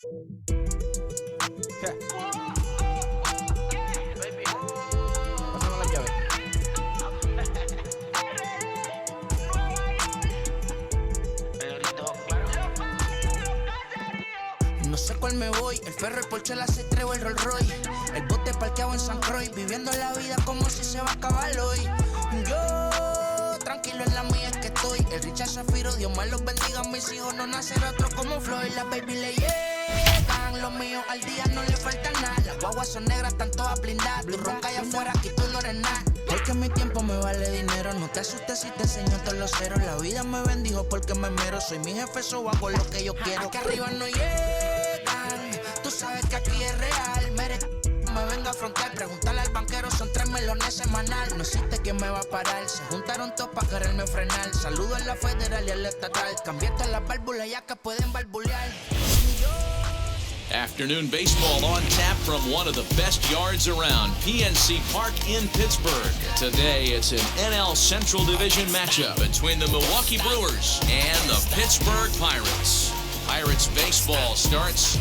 ¿Qué? Pásame la llave. No sé cuál me voy, el ferro, el Porsche, la C3 o el Rolls Royce. El bote parqueado en San Croix, viviendo la vida como si se va a acabar hoy. Yo, tranquilo en la mía es que estoy. El Richard Zafiro, Dios más los bendiga, mis hijos no nacerá otro como Floyd. Las baby le llegan, los míos al día no le falta nada. Las guaguas son negras, están todas blindadas. Tú ronca allá afuera, aquí tú no eres nada. Porque mi tiempo me vale dinero, no te asustes si te enseño todos los ceros. La vida me bendijo porque me mero, soy mi jefe, so hago lo que yo quiero. Aquí arriba no llegan, tú sabes que aquí es real. Me vengo a frontear, pregúntale al banquero, son 3 melones semanal. No existe quien me va a parar, se juntaron todos para quererme frenar. Saludo a la federal y al estatal, cambié todas las válvulas ya que pueden barbulear. Afternoon baseball on tap from one of the best yards around, PNC Park in Pittsburgh. Today, it's an NL Central Division matchup between the Milwaukee Brewers and the Pittsburgh Pirates. Pirates baseball starts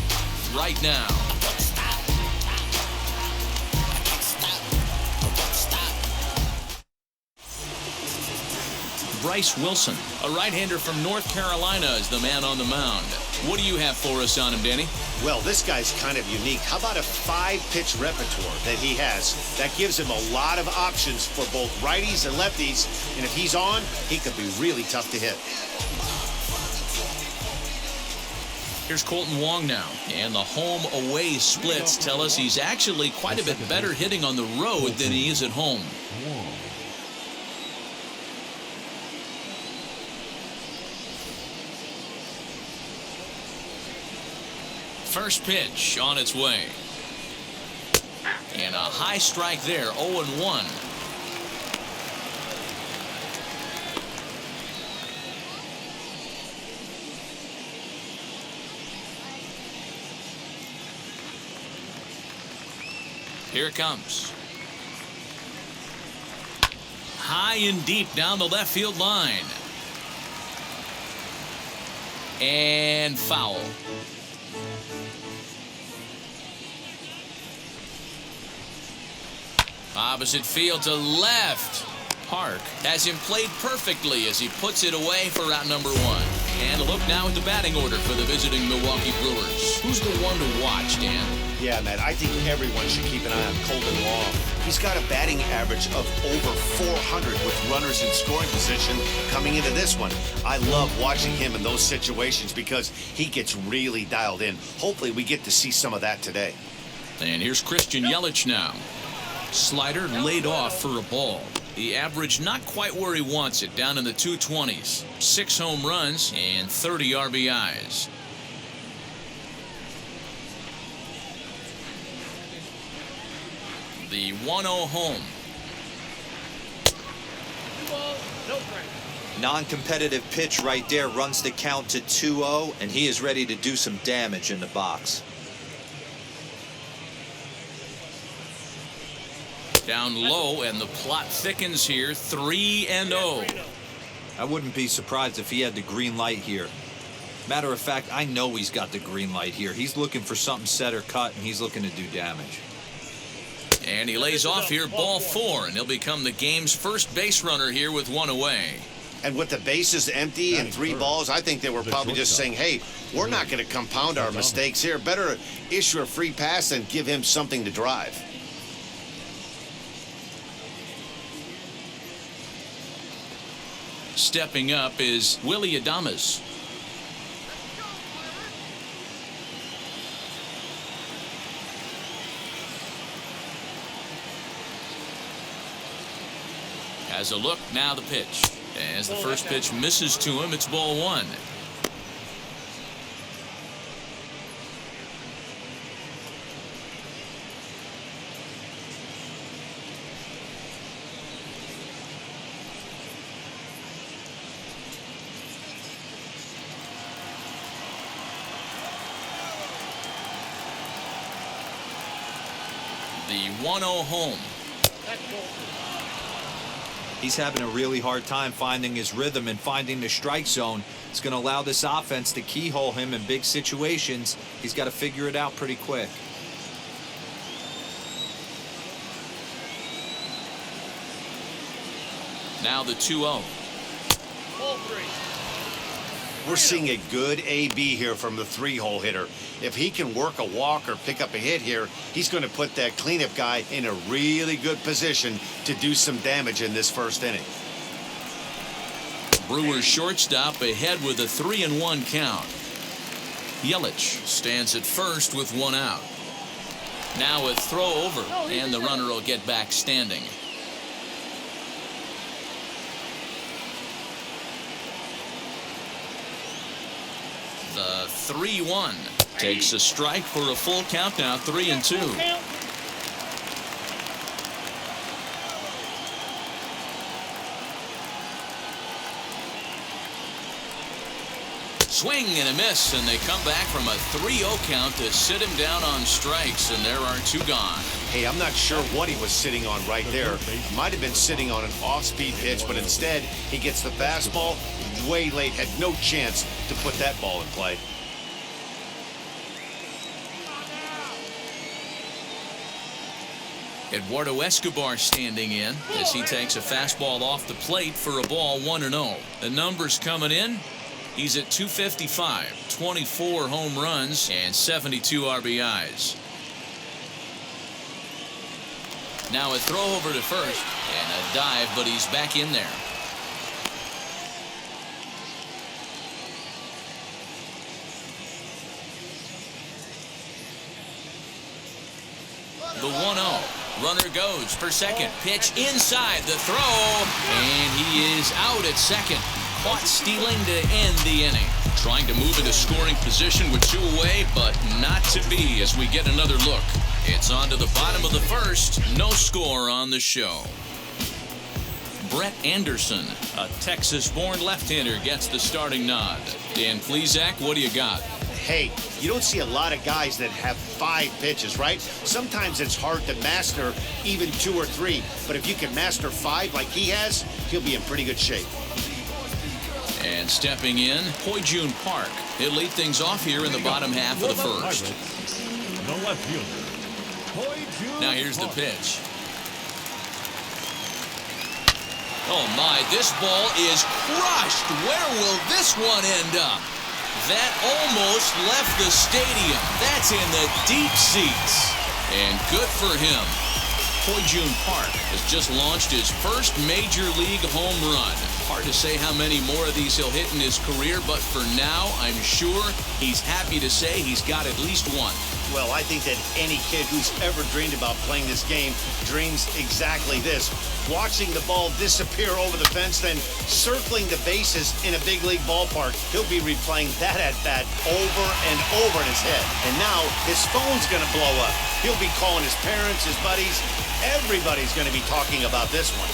right now. Bryse Wilson, a right-hander from North Carolina, is the man on the mound. What do you have for us on him, Danny? Well, this guy's kind of unique. How about a 5-pitch repertoire that he has? That gives him a lot of options for both righties and lefties. And if he's on, he could be really tough to hit. Here's Colton Wong now. And the home-away splits tell us he's actually quite a bit better hitting on the road than he is at home. First pitch on its way. And a high strike there, 0-1. Here it comes. High and deep down the left field line. And foul. Opposite field to left. Park has him played perfectly as he puts it away for out number 1. And a look now at the batting order for the visiting Milwaukee Brewers. Who's the one to watch, Dan? Yeah, Matt, I think everyone should keep an eye on Colton Wong. He's got a batting average of over 400 with runners in scoring position coming into this one. I love watching him in those situations because he gets really dialed in. Hopefully we get to see some of that today. And here's Christian Yelich now. Slider laid off for a ball. The average not quite where he wants it, down in the 220s. 6 home runs and 30 RBIs. The 1-0 home. Non-competitive pitch right there runs the count to 2-0, and he is ready to do some damage in the box. Down low, and the plot thickens here, 3-0. I wouldn't be surprised if he had the green light here. Matter of fact, I know he's got the green light here. He's looking for something set or cut, and he's looking to do damage. And he lays off here, ball 4, and he'll become the game's first base runner here with 1 away. And with the bases empty and 3 balls, I think they were probably just saying, hey, we're not going to compound our mistakes here. Better issue a free pass and give him something to drive. Stepping up is Willie Adames. Has a look, now the pitch. As the first pitch misses to him, it's ball 1. The 1-0 home. He's having a really hard time finding his rhythm and finding the strike zone. It's going to allow this offense to keyhole him in big situations. He's got to figure it out pretty quick. Now the 2-0. We're seeing a good AB here from the 3-hole hitter. If he can work a walk or pick up a hit here, he's going to put that cleanup guy in a really good position to do some damage in this first inning. Brewers shortstop ahead with a 3-1 count. Yelich stands at first with one out. Now a throw over, and the runner will get back standing. The 3-1 takes a strike for a full count now, 3-2. Swing and a miss, and they come back from a 3-0 count to sit him down on strikes, and there are two gone. Hey, I'm not sure what he was sitting on right there. Might have been sitting on an off-speed pitch, but instead he gets the fastball way late, had no chance to put that ball in play. Eduardo Escobar standing in as he takes a fastball off the plate for a ball, 1-0. The numbers coming in. He's at 255, 24 home runs, and 72 RBIs. Now a throw over to first, and a dive, but he's back in there. The 1-0. Runner goes for second. Pitch inside the throw, and he is out at second. Caught stealing to end the inning. Trying to move into scoring position with two away, but not to be as we get another look. It's on to the bottom of the first. No score on the show. Brett Anderson, a Texas-born left-hander, gets the starting nod. Dan Plesac, what do you got? Hey, you don't see a lot of guys that have 5 pitches, right? Sometimes it's hard to master even 2 or 3, but if you can master 5 like he has, he'll be in pretty good shape. And stepping in, Ho-Jun Park. He'll lead things off here in the bottom half of the first. The left fielder. Now here's the pitch. Oh my, this ball is crushed. Where will this one end up? That almost left the stadium. That's in the deep seats. And good for him. Ho-Jun Park has just launched his first major league home run. Hard to say how many more of these he'll hit in his career, but for now, I'm sure he's happy to say he's got at least one. Well, I think that any kid who's ever dreamed about playing this game dreams exactly this. Watching the ball disappear over the fence, then circling the bases in a big league ballpark. He'll be replaying that at-bat over and over in his head. And now his phone's going to blow up. He'll be calling his parents, his buddies. Everybody's going to be talking about this one.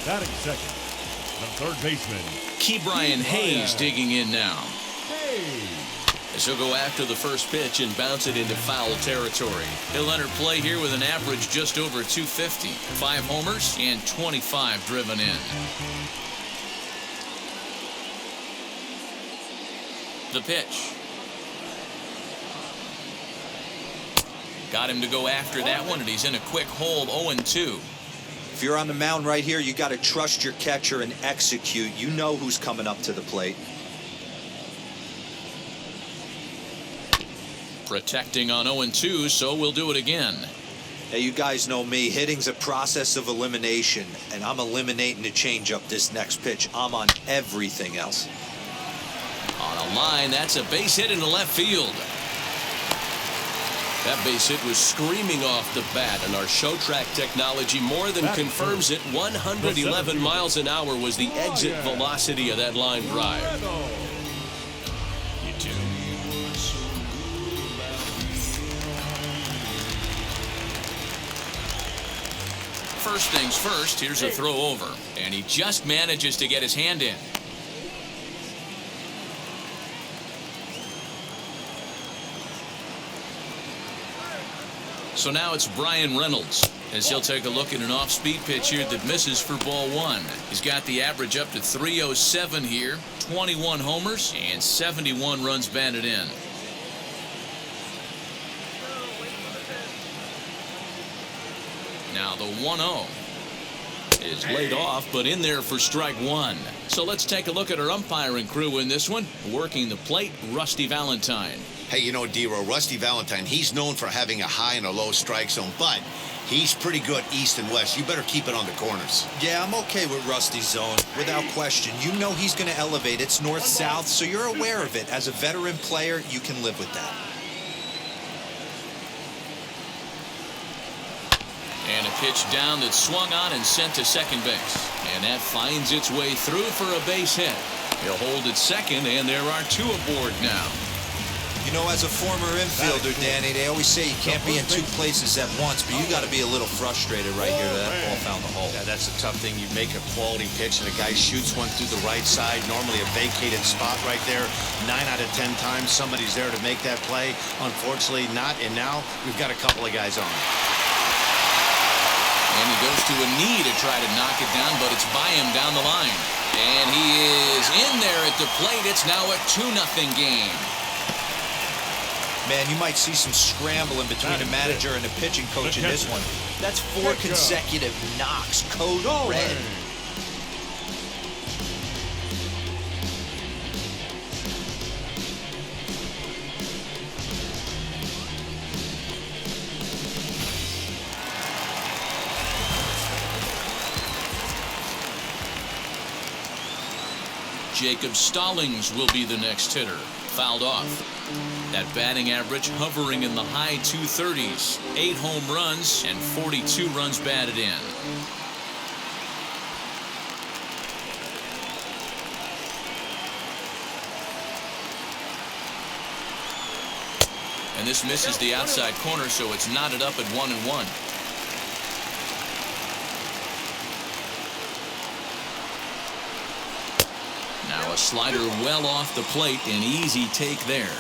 Batting second, the third baseman. Ke'Bryan Hayes digging in now. Hayes. As he'll go after the first pitch and bounce it into foul territory. He'll enter play here with an average just over 250. 5 homers and 25 driven in. The pitch. Got him to go after that one, and he's in a quick hole, 0-2. If you're on the mound right here, you got to trust your catcher and execute. You know who's coming up to the plate. Protecting on 0-2, so we'll do it again. Hey, you guys know me. Hitting's a process of elimination, and I'm eliminating the changeup this next pitch. I'm on everything else. On a line, that's a base hit into left field. That base hit was screaming off the bat, and our show track technology more than confirms it. 111 miles an hour was the exit velocity of that line drive. First things first, here's a throw over, and he just manages to get his hand in. So now it's Brian Reynolds as he'll take a look at an off-speed pitch here that misses for ball one. He's got the average up to 307 here, 21 homers, and 71 runs batted in. Now the 1-0 is laid off, but in there for strike one. So let's take a look at our umpiring crew in this one. Working the plate, Rusty Valentine. Hey, you know, D-Row, Rusty Valentine, he's known for having a high and a low strike zone, but he's pretty good east and west. You better keep it on the corners. Yeah, I'm okay with Rusty's zone, without question. You know he's going to elevate. It's north-south, so you're aware of it. As a veteran player, you can live with that. And a pitch down that's swung on and sent to second base. And that finds its way through for a base hit. He'll hold at second, and there are two aboard now. You know, as a former infielder, Danny, they always say you can't be in two places at once, but you got to be a little frustrated right here that ball found the hole. Yeah, that's a tough thing. You make a quality pitch and a guy shoots one through the right side, normally a vacated spot right there. 9 out of 10 times somebody's there to make that play. Unfortunately not, and now we've got a couple of guys on. And he goes to a knee to try to knock it down, but it's by him down the line. And he is in there at the plate. It's now a 2-0 game. Man, you might see some scrambling between the manager and the pitching coach in this one. That's 4 consecutive knocks. Code red. Jacob Stallings will be the next hitter. Fouled off. That batting average hovering in the high 230s. 8 home runs and 42 runs batted in. And this misses the outside corner, so it's knotted up at 1-1. Now a slider well off the plate, an easy take there.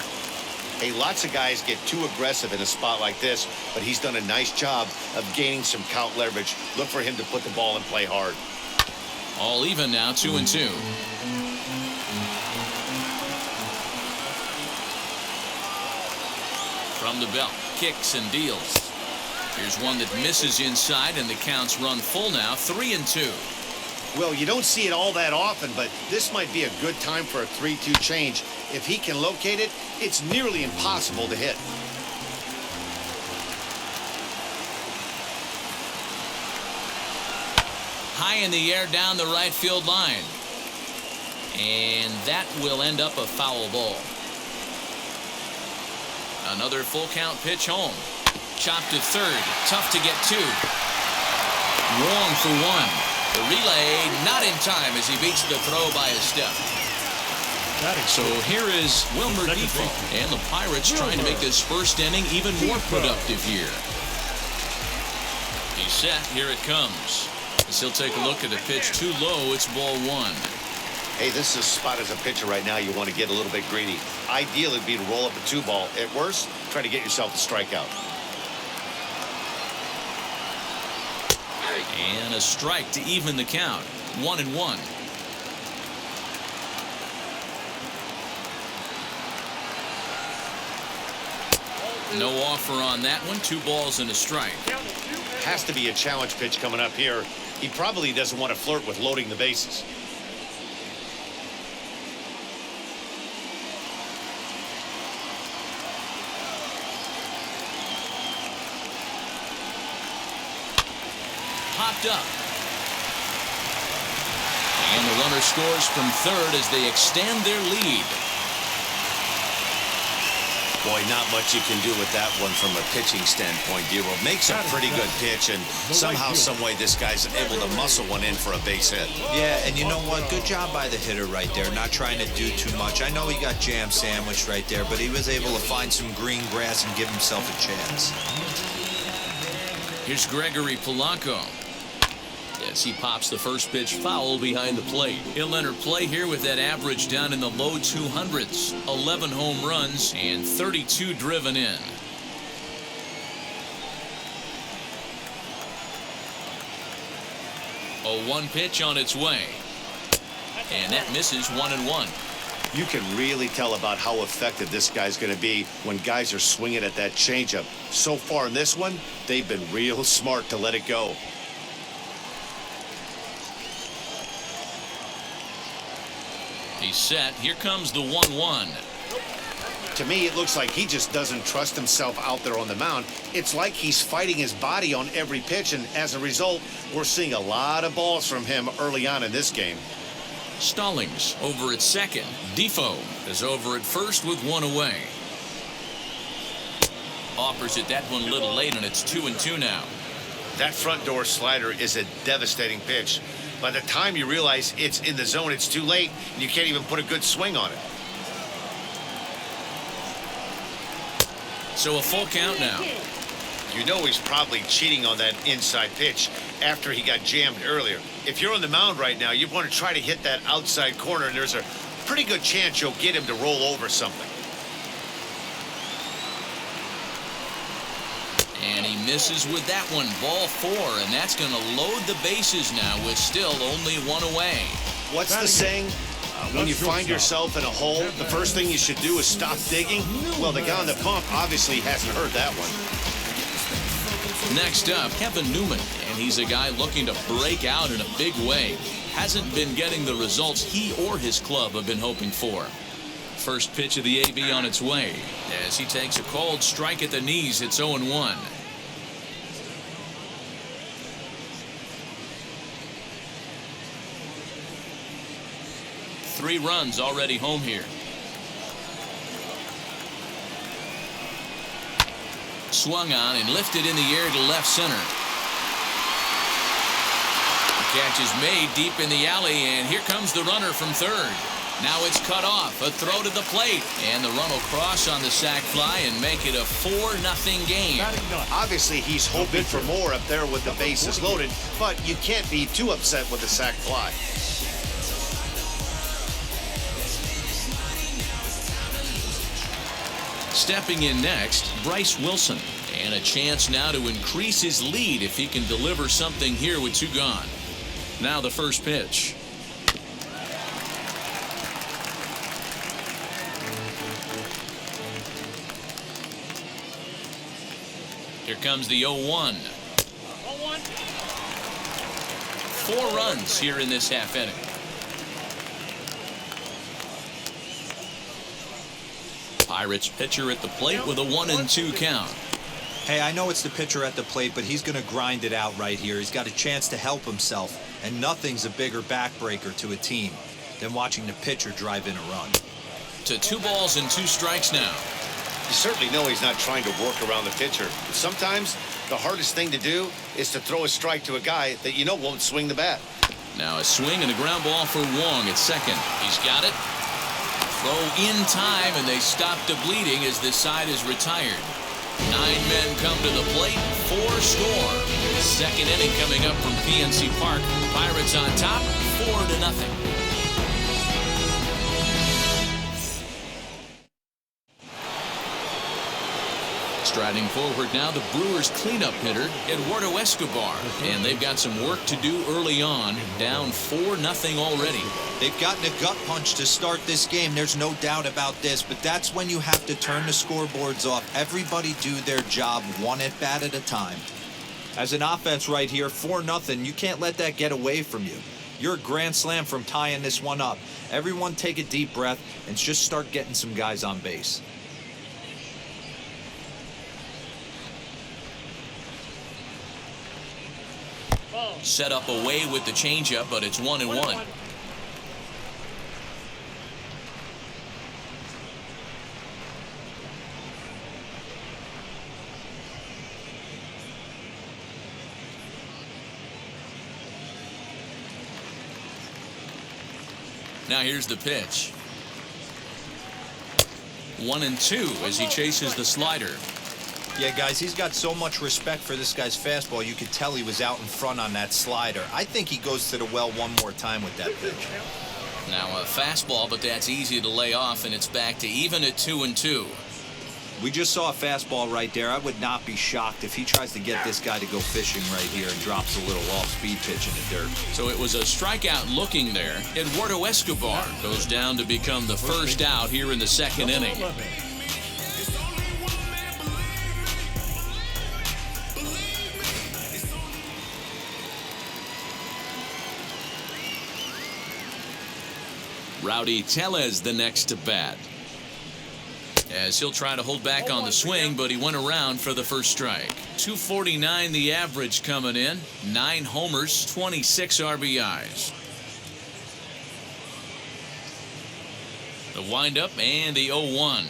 Hey, lots of guys get too aggressive in a spot like this, but he's done a nice job of gaining some count leverage. Look for him to put the ball and play hard. All even now, 2-2. From the belt, kicks and deals. Here's one that misses inside, and the counts run full now, 3-2. Well, you don't see it all that often, but this might be a good time for a 3-2 change. If he can locate it, it's nearly impossible to hit. High in the air down the right field line. And that will end up a foul ball. Another full count pitch home. Chopped to third. Tough to get to. Wong for one. The relay not in time as he beats the throw by a step. So here is Wilmer Defoe, and the Pirates trying to make this first inning even more productive here. He's set. Here it comes. As he'll take a look at a pitch too low, it's ball one. Hey, this is a spot as a pitcher right now you want to get a little bit greedy. Ideal would be to roll up a 2-ball. At worst, try to get yourself a strikeout. And a strike to even the count. 1-1. No offer on that one. 2 balls and a strike. Has to be a challenge pitch coming up here. He probably doesn't want to flirt with loading the bases. Popped up. And the runner scores from third as they extend their lead. Boy, not much you can do with that one from a pitching standpoint, D-Row. Makes a pretty good pitch, and somehow, some way, this guy's able to muscle one in for a base hit. Yeah, and you know what? Good job by the hitter right there, not trying to do too much. I know he got jam sandwiched right there, but he was able to find some green grass and give himself a chance. Here's Gregory Polanco. As he pops the first pitch foul behind the plate. He'll enter play here with that average down in the low 200s. 11 home runs and 32 driven in. 0-1 pitch on its way. And that misses 1-1. You can really tell about how effective this guy's going to be when guys are swinging at that changeup. So far in this one, they've been real smart to let it go. He's set. Here comes the 1-1. To me, it looks like he just doesn't trust himself out there on the mound. It's like he's fighting his body on every pitch, and as a result, we're seeing a lot of balls from him early on in this game. Stallings over at second. Defoe is over at first with one away. Offers it that one a little late, and it's 2-2 now. That front door slider is a devastating pitch. By the time you realize it's in the zone, it's too late, and you can't even put a good swing on it. So a full count now. You know he's probably cheating on that inside pitch after he got jammed earlier. If you're on the mound right now, you want to try to hit that outside corner, and there's a pretty good chance you'll get him to roll over something. And he misses with that one. Ball 4, and that's going to load the bases now with still only one away. What's the saying? When you find yourself in a hole, the first thing you should do is stop digging. Well, the guy on the pump obviously hasn't heard that one. Next up, Kevin Newman, and he's a guy looking to break out in a big way. Hasn't been getting the results he or his club have been hoping for. First pitch of the AB on its way. As he takes a cold strike at the knees, it's 0-1. Three runs already home here. Swung on and lifted in the air to left center. The catch is made deep in the alley, and here comes the runner from third. Now it's cut off. A throw to the plate, and the run will cross on the sac fly and make it a 4-0 game. Obviously, he's hoping for more up there with the bases loaded, but you can't be too upset with the sac fly. Stepping in next, Bryse Wilson, and a chance now to increase his lead if he can deliver something here with 2 gone. Now the first pitch. Here comes the 0-1. 4 runs here in this half inning. Pirates pitcher at the plate with a 1-2 count. Hey, I know it's the pitcher at the plate, but he's going to grind it out right here. He's got a chance to help himself, and nothing's a bigger backbreaker to a team than watching the pitcher drive in a run. To 2 balls and 2 strikes now. You certainly know he's not trying to work around the pitcher. But sometimes the hardest thing to do is to throw a strike to a guy that you know won't swing the bat. Now a swing and a ground ball for Wong at second. He's got it. Throw in time, and they stop the bleeding as this side is retired. 9 men come to the plate, 4 score. Second inning coming up from PNC Park. Pirates on top, 4-0. Striding forward now, the Brewers cleanup hitter, Eduardo Escobar. And they've got some work to do early on, down 4-0 already. They've gotten a gut punch to start this game. There's no doubt about this, but that's when you have to turn the scoreboards off. Everybody do their job one at bat at a time. As an offense right here, 4-0, you can't let that get away from you. You're a grand slam from tying this one up. Everyone take a deep breath and just start getting some guys on base. Set up away with the changeup, but it's 1-1. Now here's the pitch. 1-2 as he chases the slider. Yeah, guys, he's got so much respect for this guy's fastball. You could tell he was out in front on that slider. I think he goes to the well one more time with that pitch. Now a fastball, but that's easy to lay off, and it's back to even at 2-2. We just saw a fastball right there. I would not be shocked if he tries to get this guy to go fishing right here and drops a little off-speed pitch in the dirt. So it was a strikeout looking there. Eduardo Escobar goes down to become the first out here in the second inning. 11. Rowdy Tellez the next to bat, as he'll try to hold back on the swing, but he went around for the first strike. 249 the average coming in, 9 homers, 26 RBIs. The windup and the 0-1.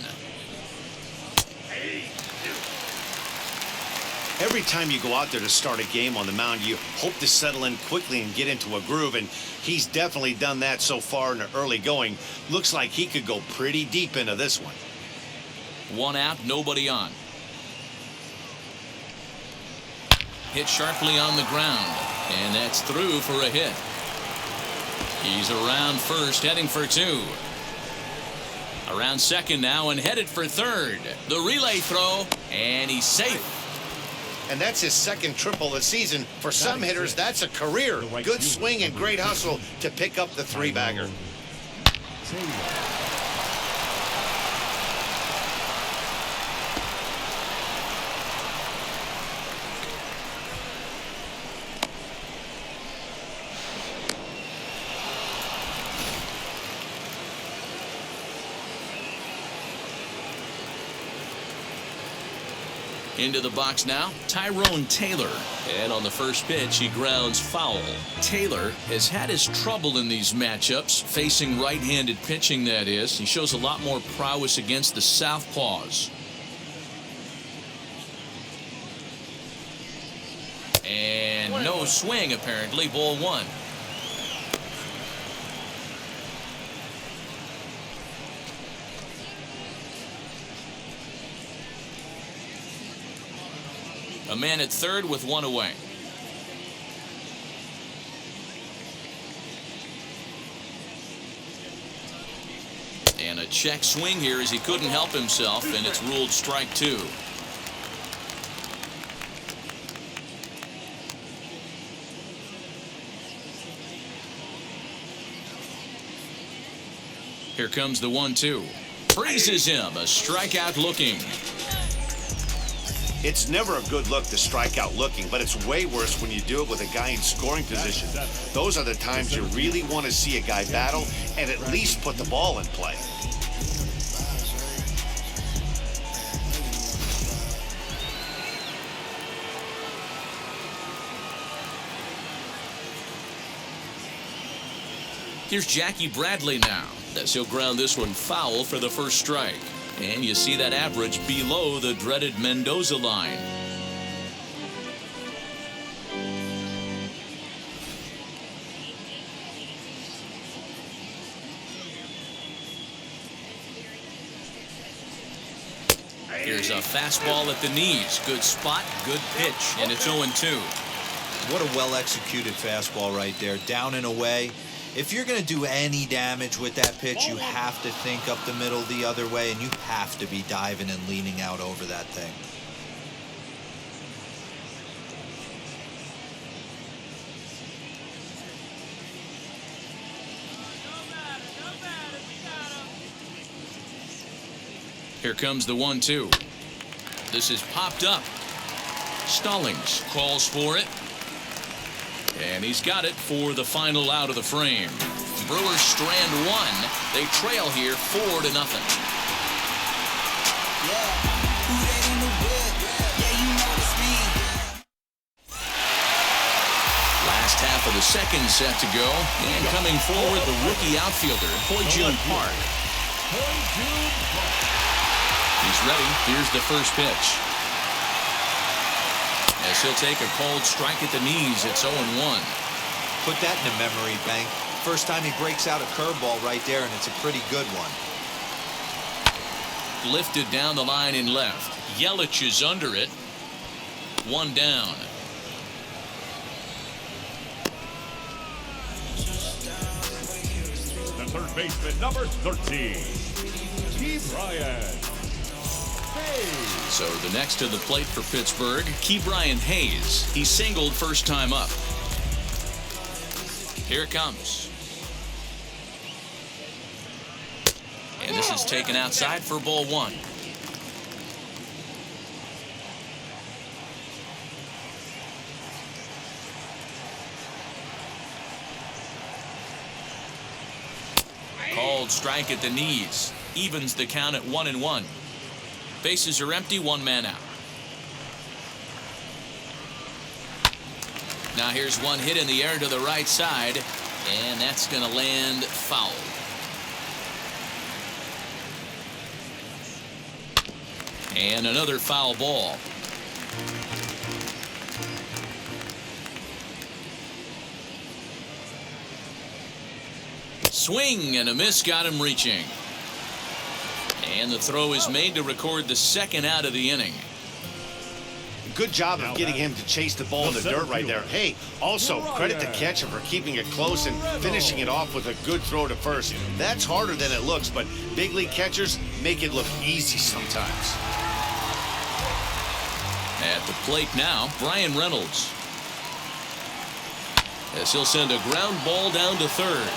Every time you go out there to start a game on the mound, you hope to settle in quickly and get into a groove, and he's definitely done that so far in the early going. Looks like he could go pretty deep into this one. 1 out, nobody on. Hit sharply on the ground, and that's through for a hit. He's around first, heading for 2. Around second now and headed for third. The relay throw, and he's safe. And that's his second triple of the season. For some hitters, that's a career. Good swing and great hustle to pick up the 3-bagger. Into the box now, Tyrone Taylor. And on the first pitch, he grounds foul. Taylor has had his trouble in these matchups, facing right-handed pitching, that is. He shows a lot more prowess against the southpaws. And no swing, apparently. Ball 1. A man at third with 1 away. And a check swing here as he couldn't help himself, and it's ruled strike 2. Here comes the 1-2. Freezes him, a strikeout looking. It's never a good look to strike out looking, but it's way worse when you do it with a guy in scoring position. Those are the times you really want to see a guy battle and at least put the ball in play. Here's Jackie Bradley now, as he'll ground this one foul for the first strike. And you see that average below the dreaded Mendoza line. Here's a fastball at the knees. Good spot, good pitch, and it's 0-2. What a well-executed fastball right there, down and away. If you're going to do any damage with that pitch, you have to think up the middle the other way, and you have to be diving and leaning out over that thing. Here comes the 1-2. This is popped up. Stallings calls for it. And he's got it for the final out of the frame. Brewers strand 1. They trail here 4-0. Last half of the second set to go. And coming forward, the rookie outfielder, Hoi-Jun Park. He's ready. Here's the first pitch. As he'll take a cold strike at the knees, it's 0-1. Put that in the memory bank. First time he breaks out a curveball right there, and it's a pretty good one. Lifted down the line in left. Yelich is under it. 1 down. The third baseman, number 13, Bryse. Hayes. So the next to the plate for Pittsburgh, Brian Hayes. He singled first time up. Here it comes. And this is taken outside for ball one. Called strike at the knees. Evens the count at 1-1. Bases are empty, one man out. Now here's one hit in the air to the right side, and that's going to land foul. And another foul ball. Swing and a miss got him reaching. And the throw is made to record the second out of the inning. Good job of getting him to chase the ball in the dirt right there. Hey, also credit the catcher for keeping it close and finishing it off with a good throw to first. That's harder than it looks, but big league catchers make it look easy sometimes. At the plate now, Brian Reynolds. As he'll send a ground ball down to third.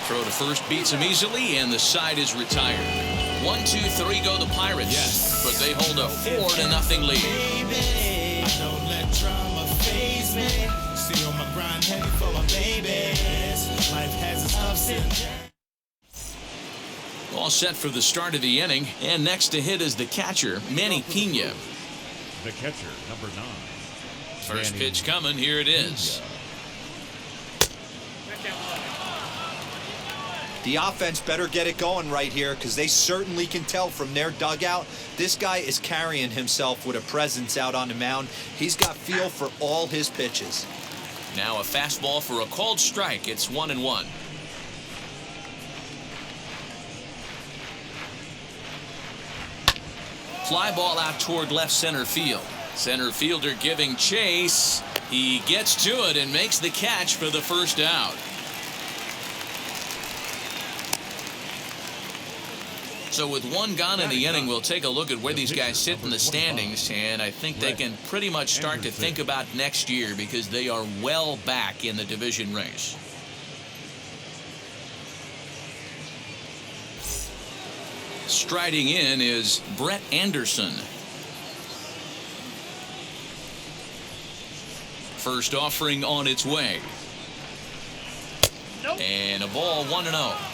Throw to first beats him easily, and the side is retired. 1, 2, 3 go the Pirates. Yes. But they hold a 4-0 lead. Don't let drama faze me. See on my grind heavy for my babies. Life has its ups and downs. All set for the start of the inning, and next to hit is the catcher, Manny Pena. The catcher, number 9. First Manny pitch coming, here it is. The offense better get it going right here, because they certainly can tell from their dugout this guy is carrying himself with a presence out on the mound. He's got feel for all his pitches. Now a fastball for a called strike. It's 1-1. Fly ball out toward left center field. Center fielder giving chase. He gets to it and makes the catch for the first out. So with one gone in the inning, we'll take a look at where these guys sit in the standings, and I think they can pretty much start to think about next year because they are well back in the division race. Striding in is Brett Anderson. First offering on its way. And a ball 1-0.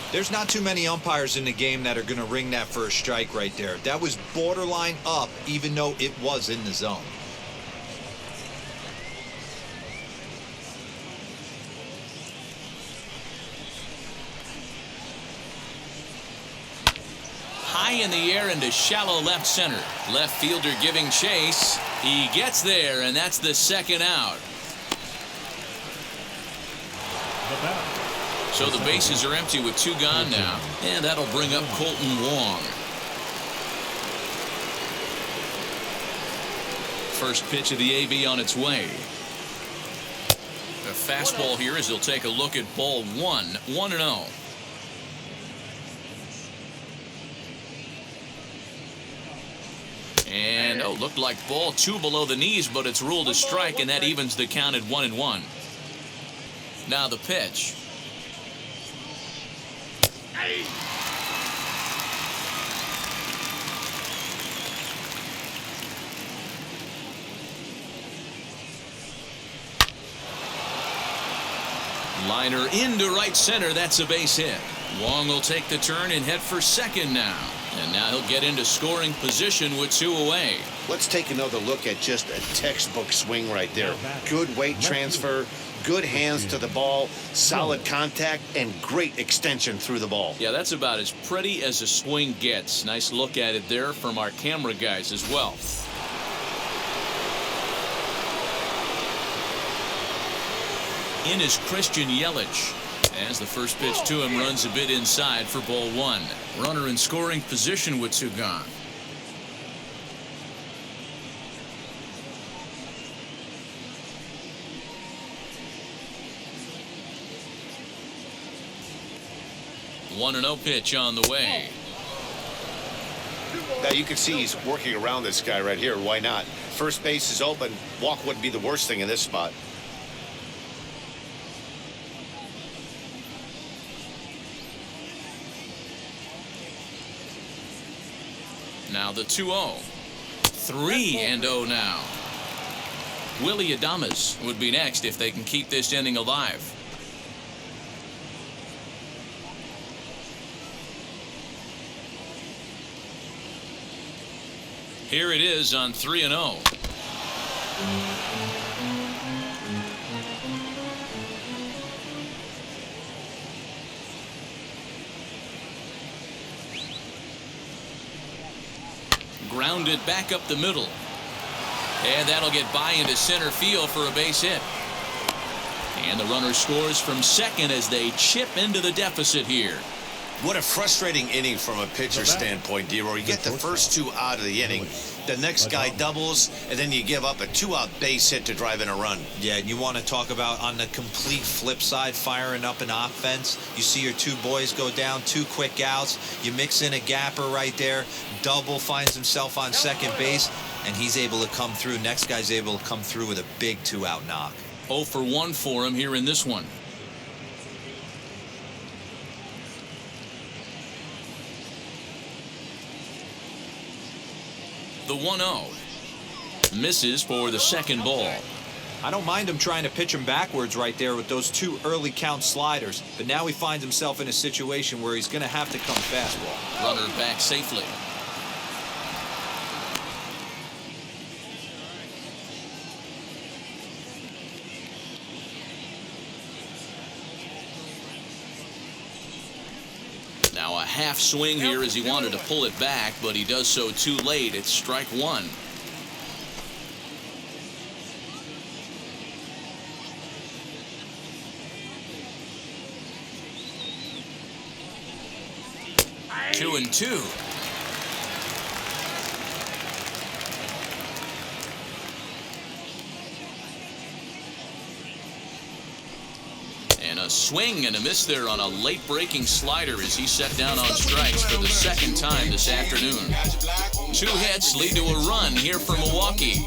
There's not too many umpires in the game that are going to ring that first strike right there. That was borderline up, even though it was in the zone. High in the air into shallow left center. Left fielder giving chase. He gets there, and that's the second out. The batter. So the bases are empty with 2 gone now. And that'll bring up Colton Wong. First pitch of the AB on its way. A fastball here as he'll take a look at ball 1. 1-0. And, looked like ball 2 below the knees, but it's ruled a strike, and that evens the count at 1-1. Now the pitch. Liner into right center. That's a base hit. Wong will take the turn and head for second now. And now he'll get into scoring position with 2 away. Let's take another look at just a textbook swing right there. Good weight transfer, good hands to the ball, solid contact, and great extension through the ball. Yeah, that's about as pretty as a swing gets. Nice look at it there from our camera guys as well. In is Christian Yelich. As the first pitch to him runs a bit inside for ball 1. Runner in scoring position with 2 gone. One 1-0 pitch on the way. Now you can see he's working around this guy right here. Why not? First base is open. Walk wouldn't be the worst thing in this spot. Now the 2-0. 3-0 now. Willie Adames would be next if they can keep this inning alive. Here it is on 3-0. Grounded back up the middle. And that'll get by into center field for a base hit. And the runner scores from second as they chip into the deficit here. What a frustrating inning from a pitcher standpoint, D-Roy. You get the first two out of the inning. The next guy doubles, and then you give up a 2-out base hit to drive in a run. Yeah, and you want to talk about on the complete flip side, firing up an offense. You see your two boys go down, 2 quick outs. You mix in a gapper right there. Double finds himself on second base, and he's able to come through. Next guy's able to come through with a big 2-out knock. 0 for 1 for him here in this one. The 1-0 misses for the second ball. I don't mind him trying to pitch him backwards right there with those 2 early count sliders, but now he finds himself in a situation where he's going to have to come fastball. Runner back safely. Now a half swing here as he wanted to pull it back, but he does so too late. It's strike 1. Two and 2. And a swing and a miss there on a late breaking slider as he set down on strikes for the second time this afternoon. 2 hits lead to a run here for Milwaukee.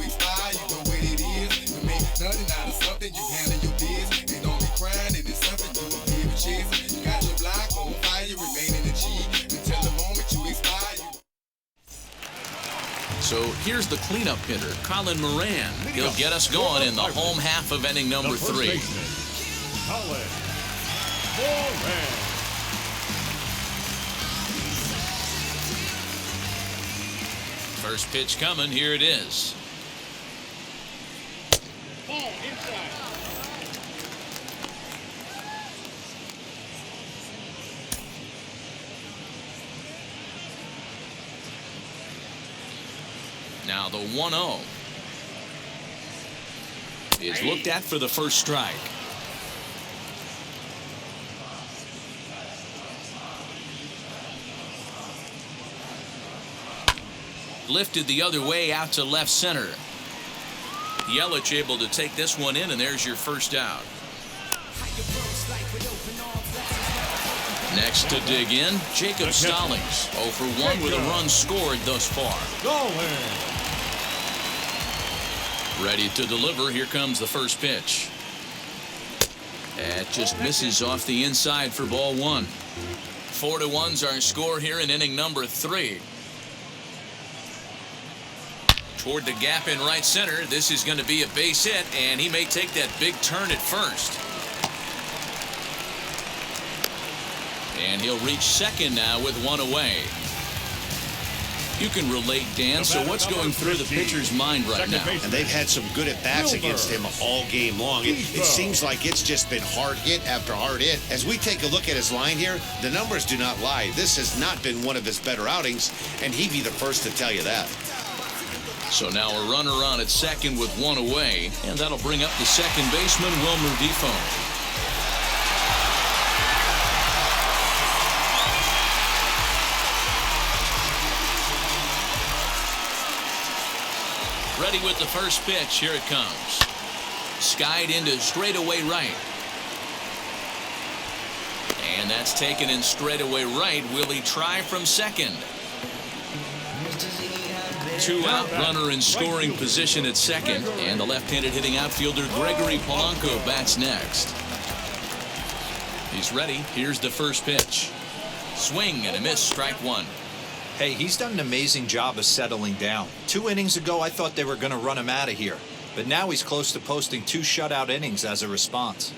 So here's the cleanup hitter, Colin Moran. He'll get us going in the home half of inning number 3. Colin Moran. First pitch coming. Here it is. Ball inside. Now the 1-0 is looked at for the first strike. Lifted the other way out to left center. Yelich able to take this one in, and there's your first out. Next to dig in, Jacob Stallings. 0 for 1 with a run scored thus far. Ready to deliver. Here comes the first pitch. That just misses off the inside for ball 1. 4-1's our score here in inning number 3. Toward the gap in right center. This is going to be a base hit, and he may take that big turn at first. And he'll reach second now with 1 away. You can relate, Dan. So what's going through the pitcher's mind right now? And they've had some good at-bats against him all game long. It seems like it's just been hard hit after hard hit. As we take a look at his line here, the numbers do not lie. This has not been one of his better outings, and he'd be the first to tell you that. So now a runner on at second with 1 away, and that'll bring up the second baseman, Wilmer Defoe. Ready with the first pitch. Here it comes. Skied into straightaway right. And that's taken in straightaway right. Will he try from second? 2 out, runner in scoring position at second, and the left-handed hitting outfielder Gregory Polanco bats next. He's ready. Here's the first pitch. Swing and a miss, strike one. Hey, he's done an amazing job of settling down. 2 innings ago, I thought they were going to run him out of here. But now he's close to posting 2 shutout innings as a response.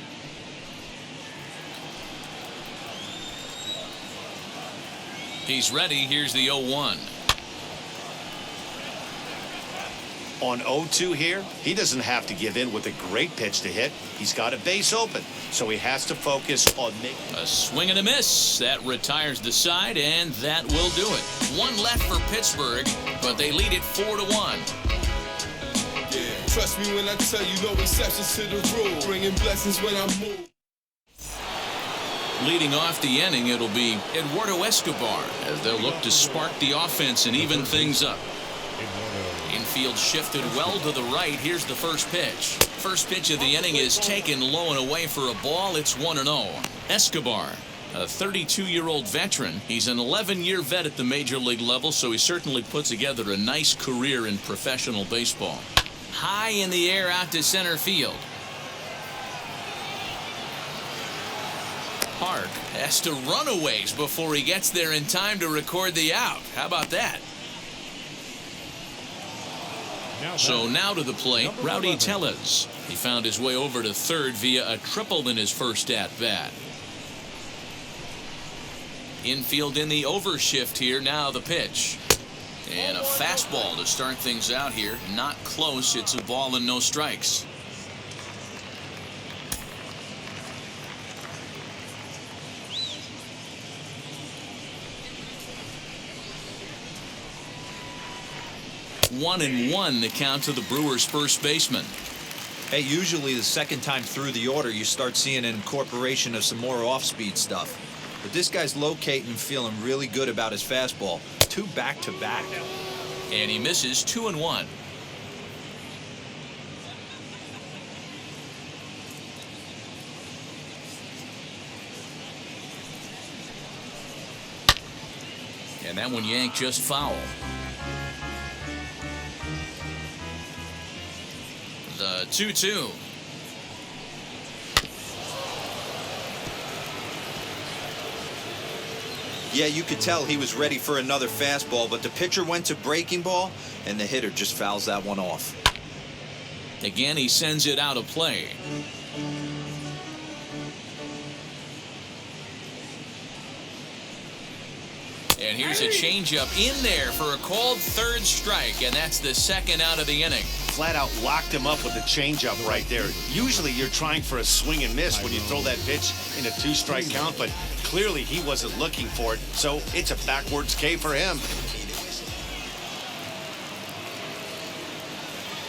He's ready. Here's the 0-1. On 0-2 here, he doesn't have to give in with a great pitch to hit. He's got a base open, so he has to focus on making a swing and a miss. That retires the side, and that will do it. 1 left for Pittsburgh, but they lead it 4-1. Yeah, trust me when I tell you, no exceptions to the rule. Bringing blessings when I move. Leading off the inning, it'll be Eduardo Escobar as they'll look to spark the offense and even things up. Infield shifted well to the right. Here's the first pitch. First pitch of the inning is taken low and away for a ball. It's 1-0. Escobar, a 32-year-old veteran. He's an 11-year vet at the major league level, so he certainly put together a nice career in professional baseball. High in the air out to center field. Park has to run a ways before he gets there in time to record the out. How about that? So now to the plate, Rowdy Tellez. He found his way over to third via a triple in his first at-bat. Infield in the overshift here. Now the pitch. And a fastball to start things out here. Not close. It's a ball and no strikes. One and one, the count to the Brewers' first baseman. Hey, usually the second time through the order, you start seeing an incorporation of some more off-speed stuff. But this guy's locating and feeling really good about his fastball. 2 back-to-back. And he misses 2-1. And that one yanked just foul. The 2-2. Yeah, you could tell he was ready for another fastball, but the pitcher went to breaking ball, and the hitter just fouls that one off. Again, he sends it out of play. And here's a changeup in there for a called third strike, and that's the second out of the inning. flat out locked him up with a changeup right there. Usually you're trying for a swing and miss when you throw that pitch in a 2-strike count, but clearly he wasn't looking for it, so it's a backwards K for him.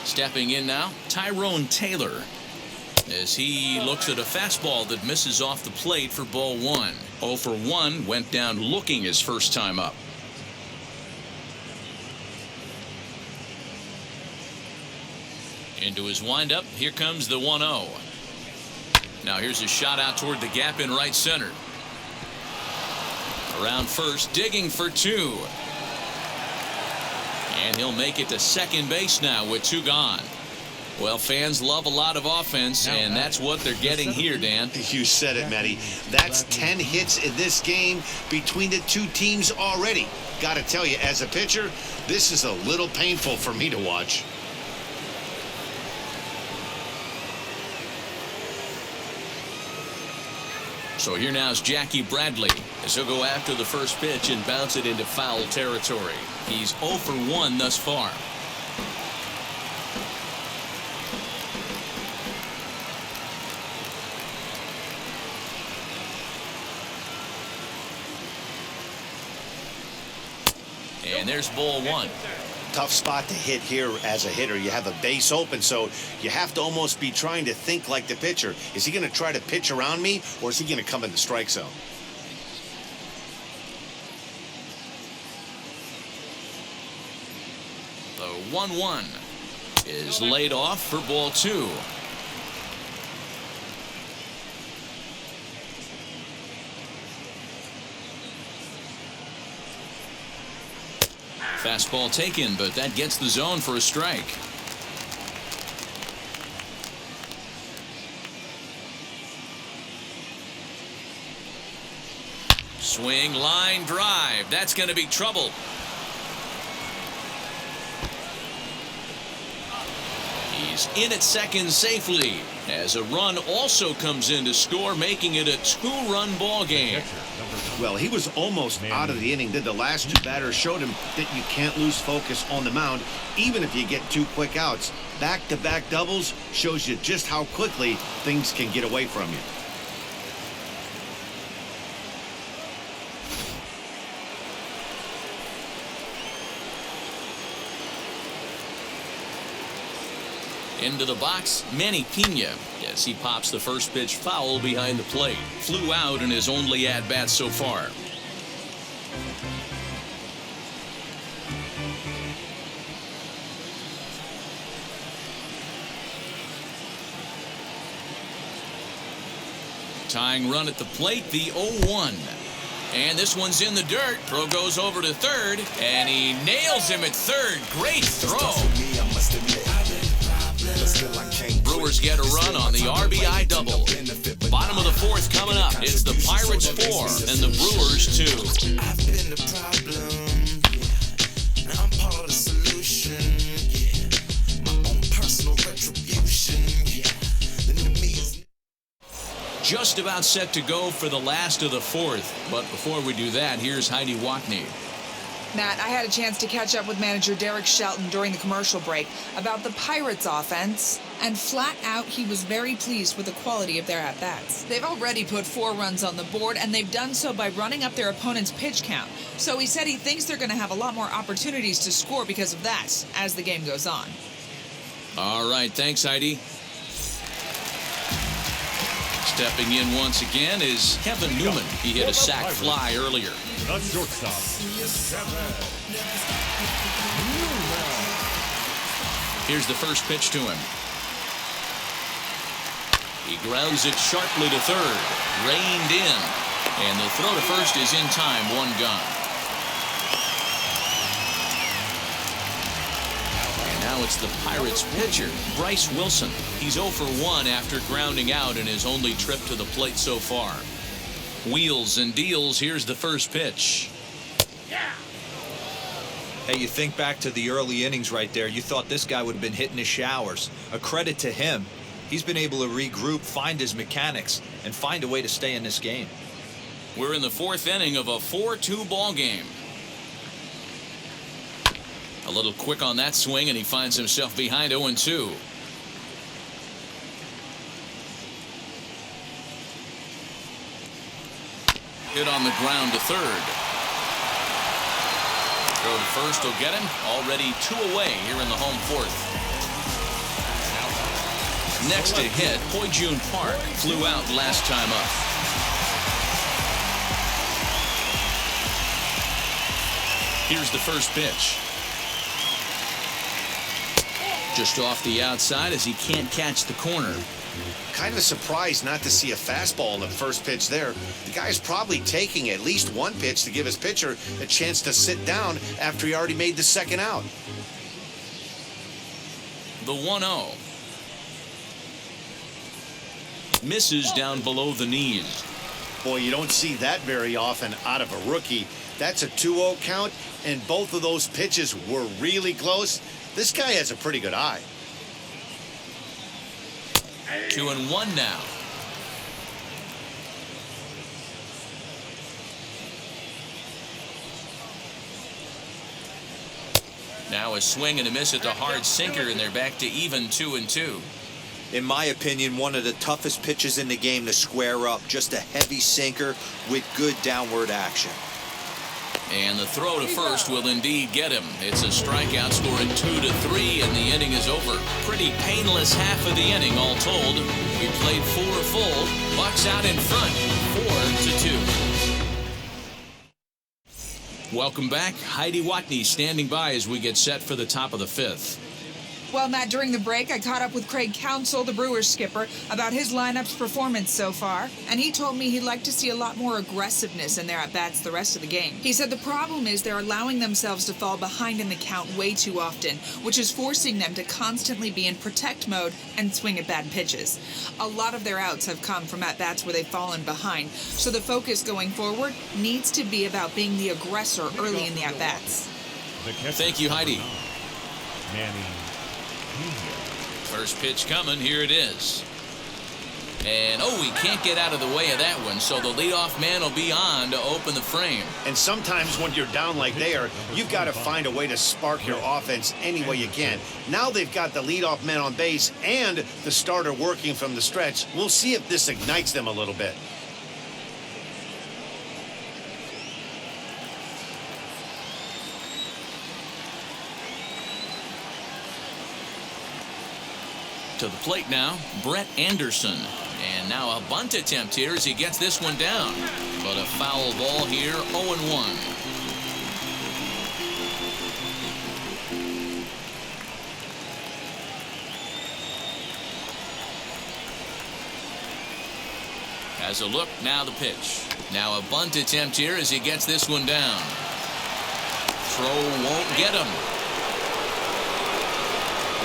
Stepping in now, Tyrone Taylor, as he looks at a fastball that misses off the plate for ball one. 0 for 1, went down looking his first time up. Into his windup, here comes the 1-0. Now here's a shot out toward the gap in right center. Around first, digging for 2. And he'll make it to second base now with 2 gone. Well, fans love a lot of offense, and that's what they're getting here, Dan. You said it, Matty. That's 10 hits in this game between the two teams already. Got to tell you, as a pitcher, this is a little painful for me to watch. So here now is Jackie Bradley, as he'll go after the first pitch and bounce it into foul territory. He's 0 for 1 thus far. And there's ball 1. Tough spot to hit here as a hitter. You have a base open, so you have to almost be trying to think like the pitcher. Is he going to try to pitch around me, or is he going to come in the strike zone? The 1-1 is laid off for ball 2. Fastball taken, but that gets the zone for a strike. Swing, line drive. That's going to be trouble. He's in at second safely as a run also comes in to score, making it a 2-run ball game. Well, he was almost out of the inning. Did the last 2 batters showed him that you can't lose focus on the mound, even if you get 2 quick outs. Back-to-back doubles shows you just how quickly things can get away from you. Into the box, Manny Pena, as he pops the first pitch foul behind the plate. Flew out in his only at-bat so far. Tying run at the plate, the 0-1. And this one's in the dirt. Throw goes over to third, and he nails him at third. Great throw. Brewers get a run on the RBI double. Bottom of the 4th coming up. It's the Pirates 4 and the Brewers 2. I've been the problem, yeah. Now I'm part of the solution, yeah. My own personal retribution, yeah. The new me is... Just about set to go for the last of the 4th. But before we do that, here's Heidi Watney. Matt, I had a chance to catch up with manager Derek Shelton during the commercial break about the Pirates' offense, and flat out, he was very pleased with the quality of their at-bats. They've already put 4 runs on the board, and they've done so by running up their opponent's pitch count. So he said he thinks they're going to have a lot more opportunities to score because of that as the game goes on. All right, thanks, Heidi. Stepping in once again is Kevin Newman. He hit a sac fly earlier. The shortstop, 7. Here's the first pitch to him. He grounds it sharply to third. Reined in. And the throw to first is in time. 1 gone. And now it's the Pirates pitcher, Bryse Wilson. He's 0 for 1 after grounding out in his only trip to the plate so far. Wheels and deals. Here's the first pitch. Hey, you think back to the early innings right there. You thought this guy would have been hitting his showers. A credit to him. He's been able to regroup, find his mechanics, and find a way to stay in this game. We're in the 4th inning of a 4-2 ball game. A little quick on that swing, and he finds himself behind 0-2. Hit on the ground to third. Throw to first will get him. Already 2 away here in the home 4th. Next to hit, Poijun Park flew out last time up. Here's the first pitch. Just off the outside as he can't catch the corner. Kind of surprised not to see a fastball in the first pitch there. The guy's probably taking at least 1 pitch to give his pitcher a chance to sit down after he already made the second out. The 1-0. Misses down below the knees. Boy, you don't see that very often out of a rookie. That's a 2-0 count, and both of those pitches were really close. This guy has a pretty good eye. 2-1 now. Now a swing and a miss at the hard sinker, and they're back to even 2-2. In my opinion, one of the toughest pitches in the game to square up. Just a heavy sinker with good downward action. And the throw to first will indeed get him. It's a strikeout, scoring 2-3, and the inning is over. Pretty painless half of the inning, all told. We played 4 full. Bucks out in front, 4-2. Welcome back. Heidi Watney standing by as we get set for the top of the 5th. Well, Matt, during the break, I caught up with Craig Counsell, the Brewers skipper, about his lineup's performance so far, and he told me he'd like to see a lot more aggressiveness in their at-bats the rest of the game. He said the problem is they're allowing themselves to fall behind in the count way too often, which is forcing them to constantly be in protect mode and swing at bad pitches. A lot of their outs have come from at-bats where they've fallen behind, so the focus going forward needs to be about being the aggressor early in the at-bats. Thank you, Heidi. Manny. First pitch coming, here it is. And, he can't get out of the way of that one, so the leadoff man will be on to open the frame. And sometimes when you're down like they are, you've got to find a way to spark your offense any way you can. Now they've got the leadoff man on base and the starter working from the stretch. We'll see if this ignites them a little bit. To the plate now, Brett Anderson. And now a bunt attempt here as he gets this one down. But a foul ball here, 0-1. Has a look, now the pitch. Now a bunt attempt here as he gets this one down. Throw won't get him.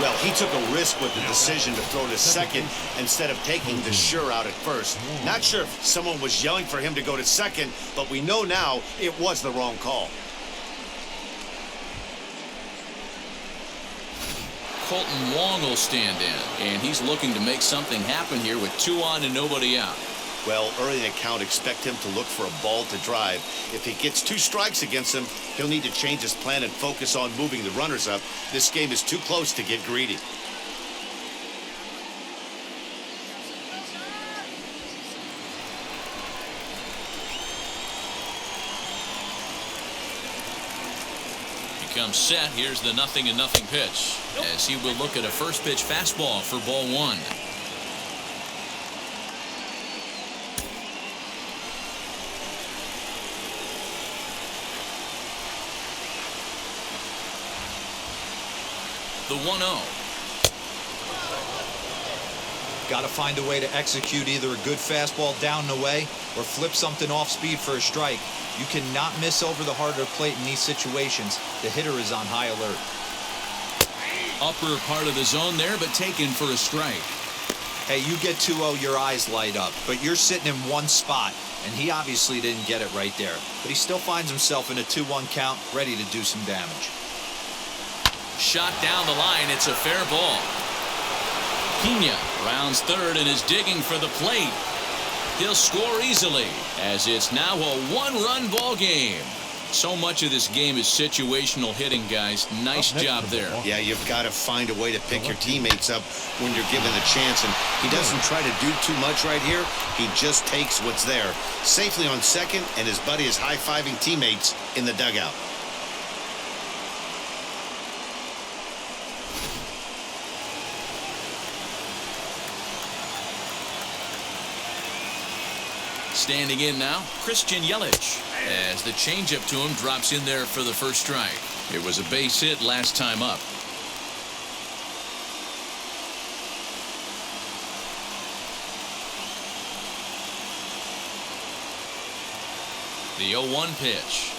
Well, he took a risk with the decision to throw to second instead of taking the sure out at first. Not sure if someone was yelling for him to go to second, but we know now it was the wrong call. Colton Wong will stand in, and he's looking to make something happen here with 2 on and nobody out. Well, early in the count, expect him to look for a ball to drive. If he gets 2 strikes against him, he'll need to change his plan and focus on moving the runners up. This game is too close to get greedy. Becomes set. Here's the 0-0 pitch as he will look at a first pitch fastball for ball 1. The 1-0. Got to find a way to execute either a good fastball down and away or flip something off speed for a strike. You cannot miss over the harder plate in these situations. The hitter is on high alert. Upper part of the zone there, but taken for a strike. Hey, you get 2-0, your eyes light up, but you're sitting in one spot, and he obviously didn't get it right there. But he still finds himself in a 2-1 count, ready to do some damage. Shot down the line. It's a fair ball. Pena rounds third and is digging for the plate. He'll score easily as it's now a 1-run ball game. So much of this game is situational hitting, guys. Nice job there. Yeah, you've got to find a way to pick your teammates up when you're given the chance, and he doesn't try to do too much right here. He just takes what's there. Safely on second, and his buddy is high-fiving teammates in the dugout. Standing in now, Christian Yelich, as the changeup to him drops in there for the first strike. It was a base hit last time up. The 0-1 pitch.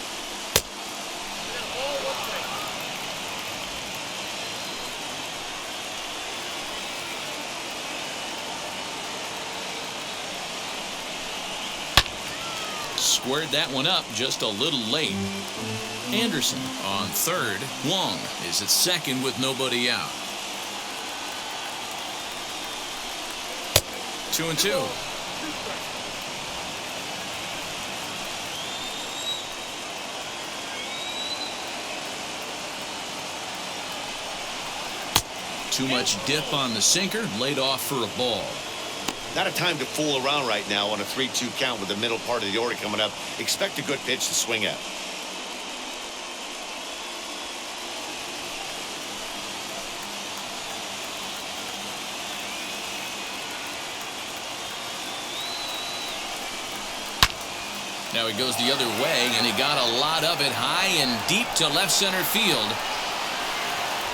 Squared that one up just a little late. Anderson on third. Wong is at second with nobody out. 2-2. Too much dip on the sinker, laid off for a ball. Not a time to fool around right now on a 3-2 count with the middle part of the order coming up. Expect a good pitch to swing at. Now he goes the other way, and he got a lot of it high and deep to left center field.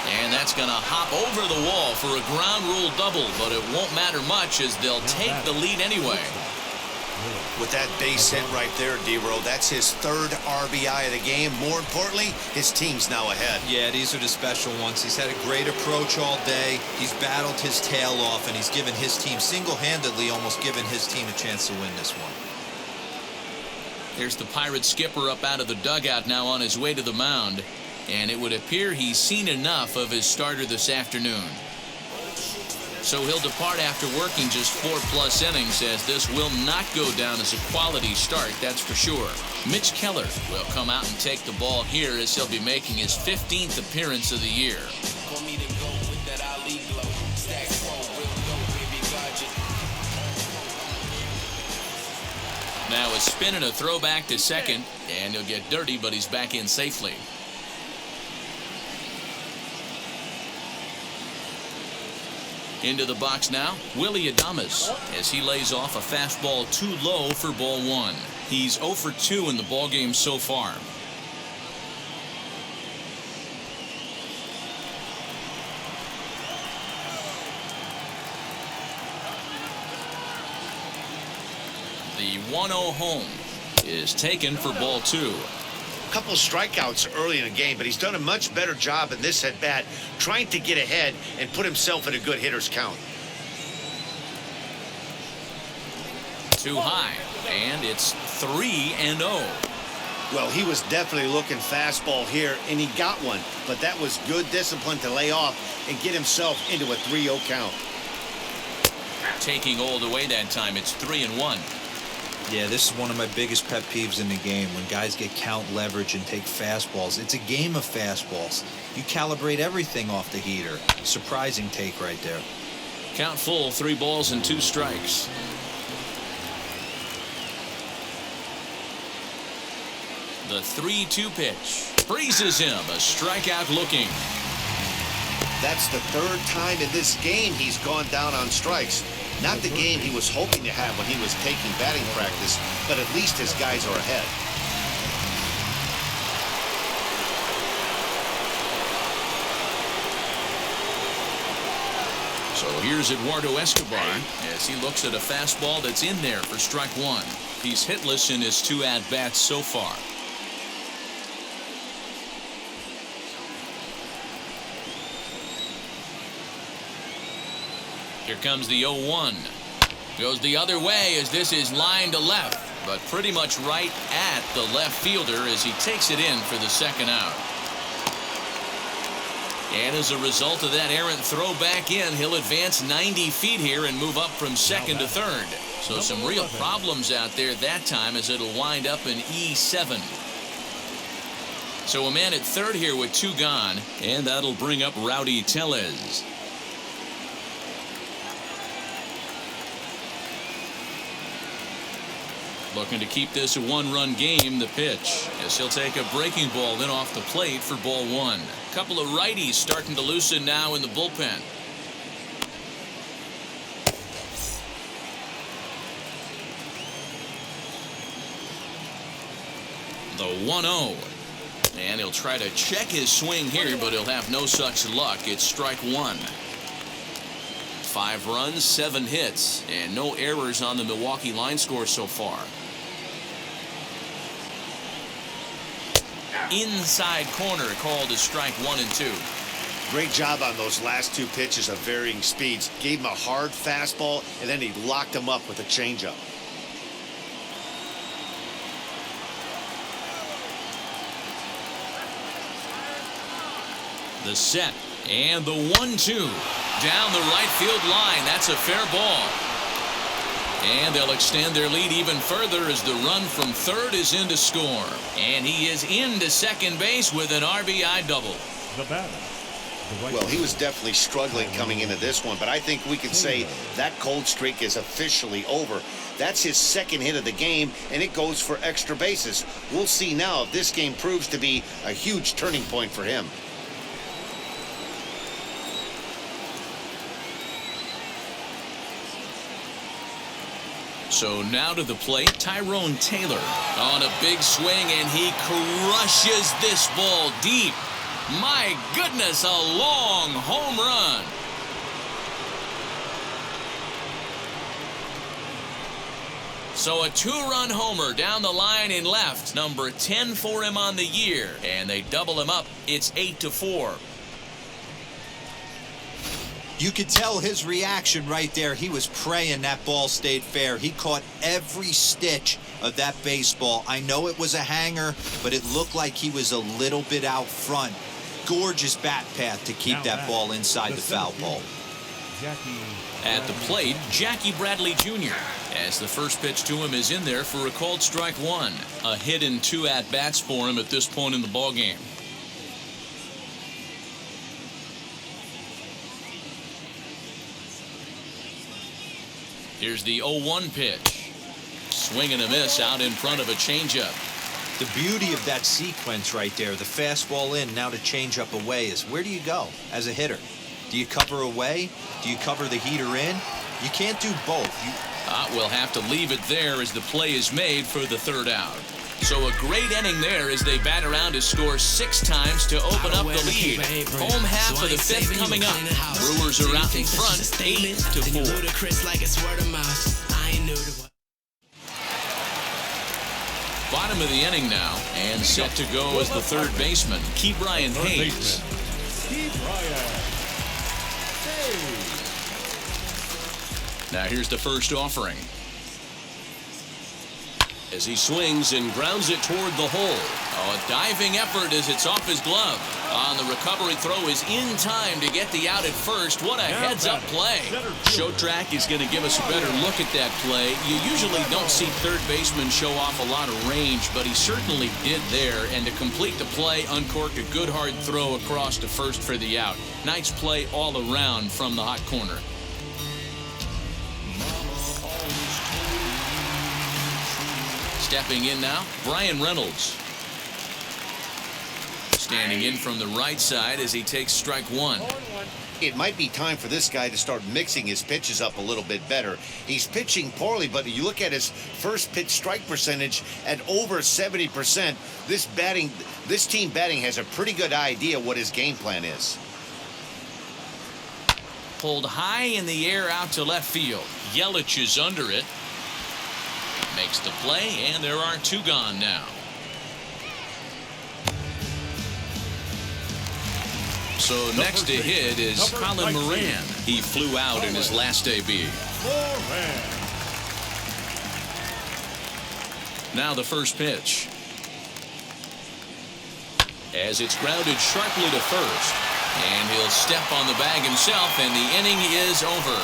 And that's going to hop over the wall for a ground rule double, but it won't matter much as they'll take the lead anyway. With that base hit right there, D-Row, that's his third RBI of the game. More importantly, his team's now ahead. Yeah, these are the special ones. He's had a great approach all day. He's battled his tail off, and he's given his team single-handedly, almost given his team a chance to win this one. There's the Pirates skipper up out of the dugout now on his way to the mound. And it would appear he's seen enough of his starter this afternoon. So he'll depart after working just 4+ innings, as this will not go down as a quality start, that's for sure. Mitch Keller will come out and take the ball here as he'll be making his 15th appearance of the year. Now a spin and a throw back to second, and he'll get dirty, but he's back in safely. Into the box now, Willie Adames, as he lays off a fastball too low for ball one. He's 0 for 2 in the ballgame so far. The 1-0 home is taken for ball two. Couple strikeouts early in the game, but he's done a much better job in this at bat, trying to get ahead and put himself in a good hitter's count. Too high, and it's 3-0. Well, he was definitely looking fastball here, and he got one, but that was good discipline to lay off and get himself into a 3-0 count. Taking Old away that time, it's 3-1. Yeah, this is one of my biggest pet peeves in the game, when guys get count leverage and take fastballs. It's a game of fastballs. You calibrate everything off the heater. Surprising take right there. Count full, 3 balls and 2 strikes. The 3-2 pitch. Breezes him, a strikeout looking. That's the third time in this game he's gone down on strikes. Not the game he was hoping to have when he was taking batting practice, but at least his guys are ahead. So here's Eduardo Escobar as he looks at a fastball that's in there for strike one. He's hitless in his 2 at-bats so far. Here comes the 0-1. Goes the other way as this is lined to left, but pretty much right at the left fielder as he takes it in for the second out. And as a result of that errant throw back in, he'll advance 90 feet here and move up from second to third. So some real problems out there that time as it'll wind up in E7. So a man at third here with 2 gone, and that'll bring up Rowdy Tellez. Looking to keep this a 1-run game, the pitch, as he'll take a breaking ball in off the plate for ball 1. A couple of righties starting to loosen now in the bullpen. The 1-0. And he'll try to check his swing here, but he'll have no such luck. It's strike 1. 5 runs, 7 hits, and no errors on the Milwaukee line score so far. Inside corner called as strike 1 and 2. Great job on those last 2 pitches of varying speeds. Gave him a hard fastball, and then he locked him up with a changeup. The set and the 1-2 down the right field line. That's a fair ball. And they'll extend their lead even further as the run from third is in to score. And he is into second base with an RBI double. The batter. Well, he was definitely struggling coming into this one, but I think we can say that cold streak is officially over. That's his second hit of the game, and it goes for extra bases. We'll see now if this game proves to be a huge turning point for him. So now to the plate, Tyrone Taylor on a big swing, and he crushes this ball deep. My goodness, a long home run. So a 2-run homer down the line in left. Number 10 for him on the year. And they double him up. It's 8-4. You could tell his reaction right there. He was praying that ball stayed fair. He caught every stitch of that baseball. I know it was a hanger, but it looked like he was a little bit out front. Gorgeous bat path to keep that ball inside the foul pole. At the plate, Jackie Bradley Jr. as the first pitch to him is in there for a called strike one. A hit and 2 at-bats for him at this point in the ballgame. Here's the 0-1 pitch. Swing and a miss out in front of a changeup. The beauty of that sequence right there, the fastball in, now the changeup away, is where do you go as a hitter? Do you cover away? Do you cover the heater in? You can't do both. We'll have to leave it there as the play is made for the 3rd out. So a great inning there as they bat around to score 6 times to open up the lead. Home half of the 5th coming up. Brewers are out in front, 8-4. Bottom of the inning now, and set to go as the 3rd baseman, Brian Hayes. Now here's the first offering. As he swings and grounds it toward the hole. A diving effort as it's off his glove. On the recovery throw is in time to get the out at first. What a heads-up play. Show Track is going to give us a better look at that play. You usually don't see third basemen show off a lot of range, but he certainly did there. And to complete the play, uncorked a good hard throw across to first for the out. Nice play all around from the hot corner. Stepping in now, Brian Reynolds. Standing in from the right side as he takes strike one. It might be time for this guy to start mixing his pitches up a little bit better. He's pitching poorly, but you look at his first pitch strike percentage at over 70%. This team batting has a pretty good idea what his game plan is. Pulled high in the air out to left field. Yelich is under it. Makes the play, and there are two gone now. So next to hit is Colin Moran. He flew out in his last AB. Now the first pitch. As it's grounded sharply to first. And he'll step on the bag himself, and the inning is over.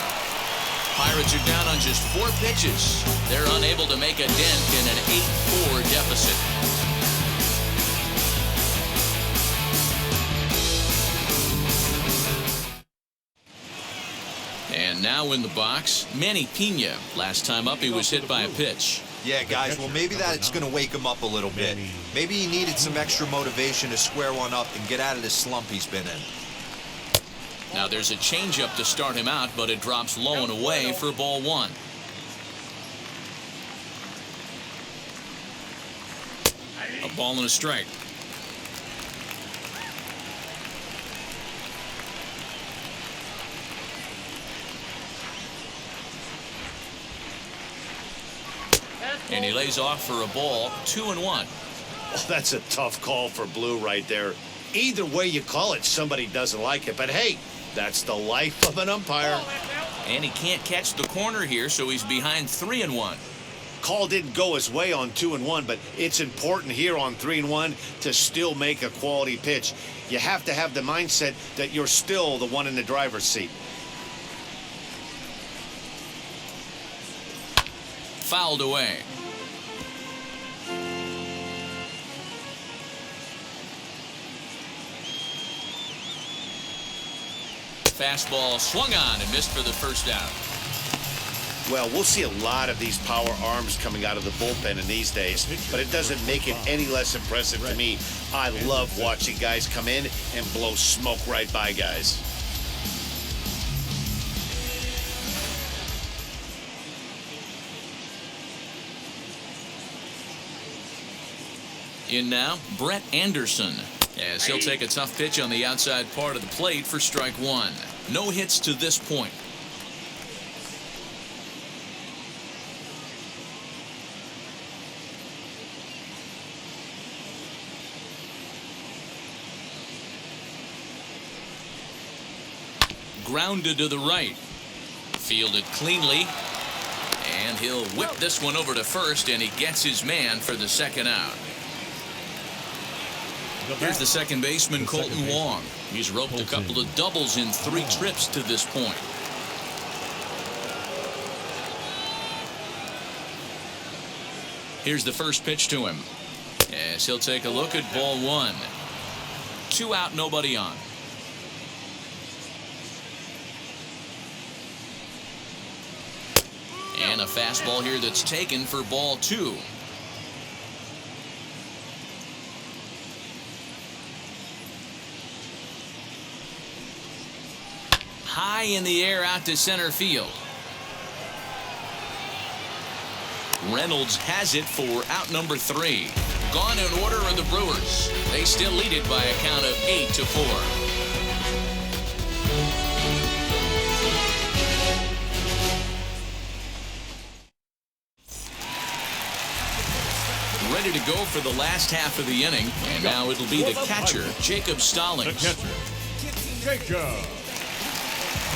Pirates are down on just 4 pitches. They're unable to make a dent in an 8-4 deficit. And now in the box, Manny Pena. Last time up, he was hit by a pitch. Yeah, guys, well, maybe that's going to wake him up a little bit. Maybe he needed some extra motivation to square one up and get out of this slump he's been in. Now there's a changeup to start him out, but it drops low and away for ball one. A ball and a strike. And he lays off for a ball, 2-1. Well, that's a tough call for Blue right there. Either way you call it, somebody doesn't like it. But hey, that's the life of an umpire. And he can't catch the corner here, so he's behind 3-1. Call didn't go his way on 2-1, but it's important here on 3-1 to still make a quality pitch. You have to have the mindset that you're still the one in the driver's seat. Fouled away. Fastball swung on and missed for the first out. Well, we'll see a lot of these power arms coming out of the bullpen in these days, but it doesn't make it any less impressive to me. I love watching guys come in and blow smoke right by guys. In now, Brett Anderson. As he'll take a tough pitch on the outside part of the plate for strike one. No hits to this point. Grounded to the right. Fielded cleanly. And he'll whip this one over to first, and he gets his man for the second out. Here's the second baseman, Colton Wong. He's roped a couple of doubles in 3 trips to this point. Here's the first pitch to him. As he'll take a look at ball 1. 2 out, nobody on. And a fastball here that's taken for ball 2. High in the air out to center field. Reynolds has it for out number 3. Gone in order are the Brewers. They still lead it by a count of 8-4. Ready to go for the last half of the inning, and now it'll be the catcher, Jacob Stallings. The catcher, Jacob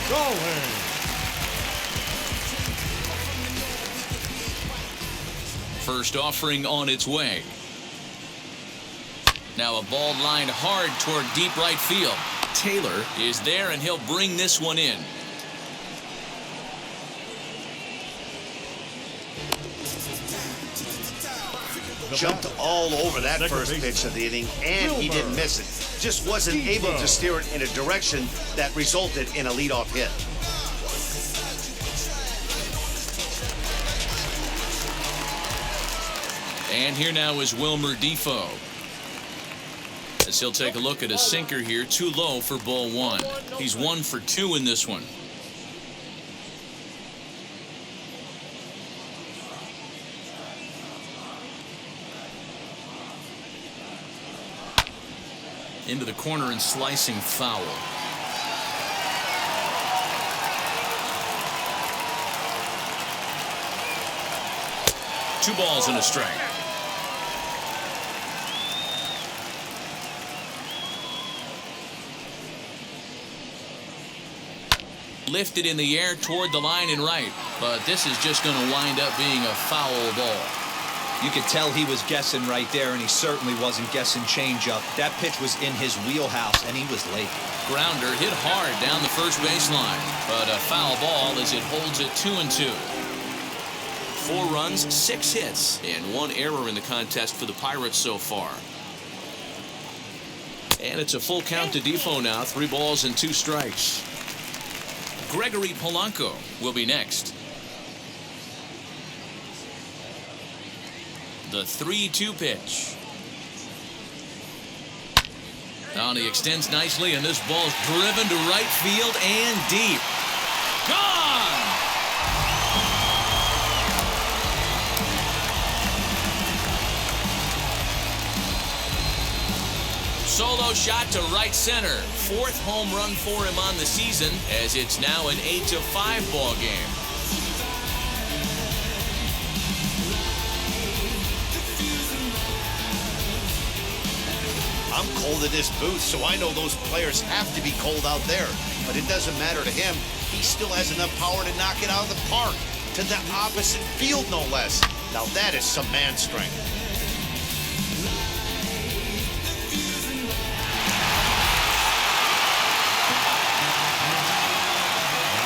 Stallings. First offering on its way. Now a ball lined hard toward deep right field. Taylor is there, and he'll bring this one in. Jumped all over that first pitch of the inning, and he didn't miss it. Just wasn't able to steer it in a direction that resulted in a leadoff hit. And here now is Wilmer Defoe. As he'll take a look at a sinker here, too low for ball 1. He's 1 for 2 in this one. Into the corner and slicing foul. Two balls and a strike. Lifted in the air toward the line and right, but this is just going to wind up being a foul ball. You could tell he was guessing right there, and he certainly wasn't guessing changeup. That pitch was in his wheelhouse, and he was late. Grounder hit hard down the first baseline, but a foul ball as it holds it 2-2. 4 runs, 6 hits, and 1 error in the contest for the Pirates so far. And it's a full count to Defoe now, 3 balls and 2 strikes. Gregory Polanco will be next. The 3-2 pitch. Now he extends nicely, and this ball's driven to right field and deep. Gone! Solo shot to right center. 4th home run for him on the season, as it's now an 8-5 ball game. I'm cold in this booth, so I know those players have to be cold out there. But it doesn't matter to him. He still has enough power to knock it out of the park. To the opposite field, no less. Now that is some man strength.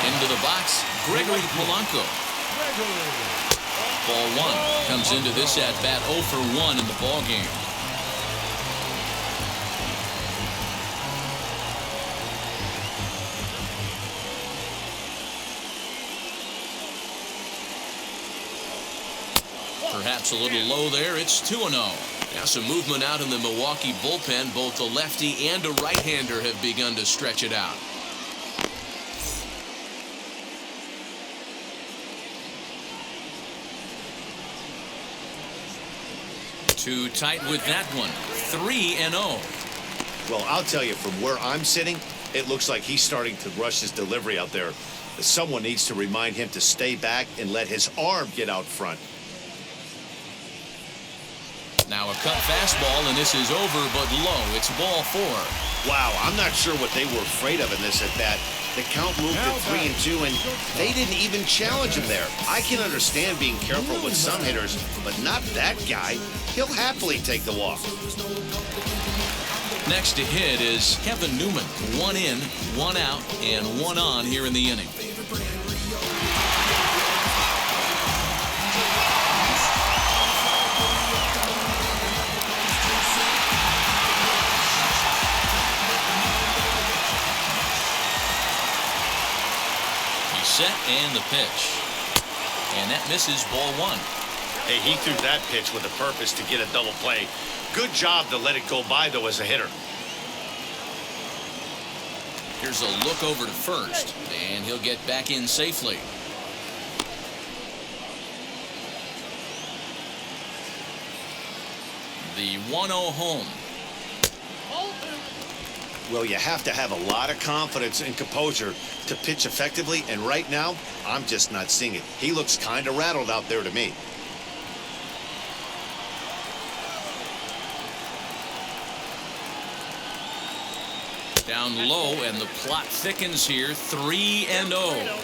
Into the box, Gregory Polanco. Ball 1 comes into this at bat 0 for 1 in the ball game. Perhaps a little low there. It's 2-0. Now some movement out in the Milwaukee bullpen. Both a lefty and a right-hander have begun to stretch it out. Too tight with that one. 3-0. Well, I'll tell you, from where I'm sitting, it looks like he's starting to rush his delivery out there. Someone needs to remind him to stay back and let his arm get out front. Now a cut fastball, and this is over, but low. It's ball 4. Wow, I'm not sure what they were afraid of in this at-bat. The count moved to 3-2, and they didn't even challenge him there. I can understand being careful with some hitters, but not that guy. He'll happily take the walk. Next to hit is Kevin Newman. 1 in, 1 out, and 1 on here in the inning. He's set, and the pitch. And that misses, ball 1. Hey, he threw that pitch with a purpose to get a double play. Good job to let it go by, though, as a hitter. Here's a look over to first, and he'll get back in safely. The 1-0 home. Well, you have to have a lot of confidence and composure to pitch effectively, and right now, I'm just not seeing it. He looks kind of rattled out there to me. Down low, and the plot thickens here. 3-0.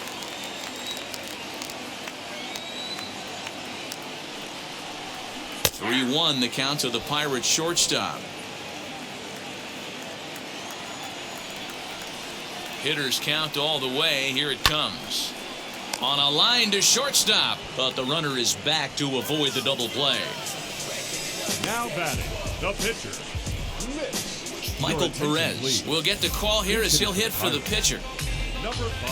Three-1 the count to the Pirates shortstop. Hitters count all the way. Here it comes. On a line to shortstop, but the runner is back to avoid the double play. Now batting, the pitcher. Michael Perez will get the call here as he'll hit for the pitcher. Number 5.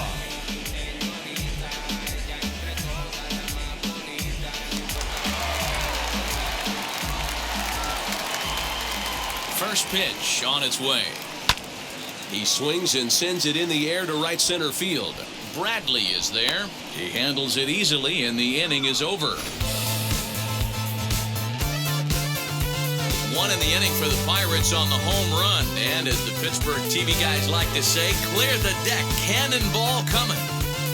First pitch on its way. He swings and sends it in the air to right center field. Bradley is there. He handles it easily, and the inning is over. 1 in the inning for the Pirates on the home run. And as the Pittsburgh TV guys like to say, clear the deck. Cannonball coming.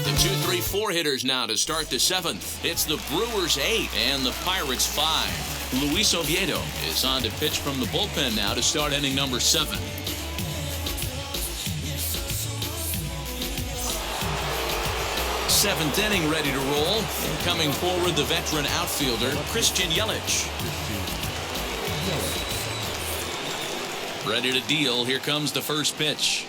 The 2-3-4 hitters now to start the 7th. It's the Brewers 8 and the Pirates 5. Luis Oviedo is on to pitch from the bullpen now to start inning number 7. Seventh inning ready to roll. And coming forward, the veteran outfielder, Christian Yelich. Ready to deal. Here comes the first pitch.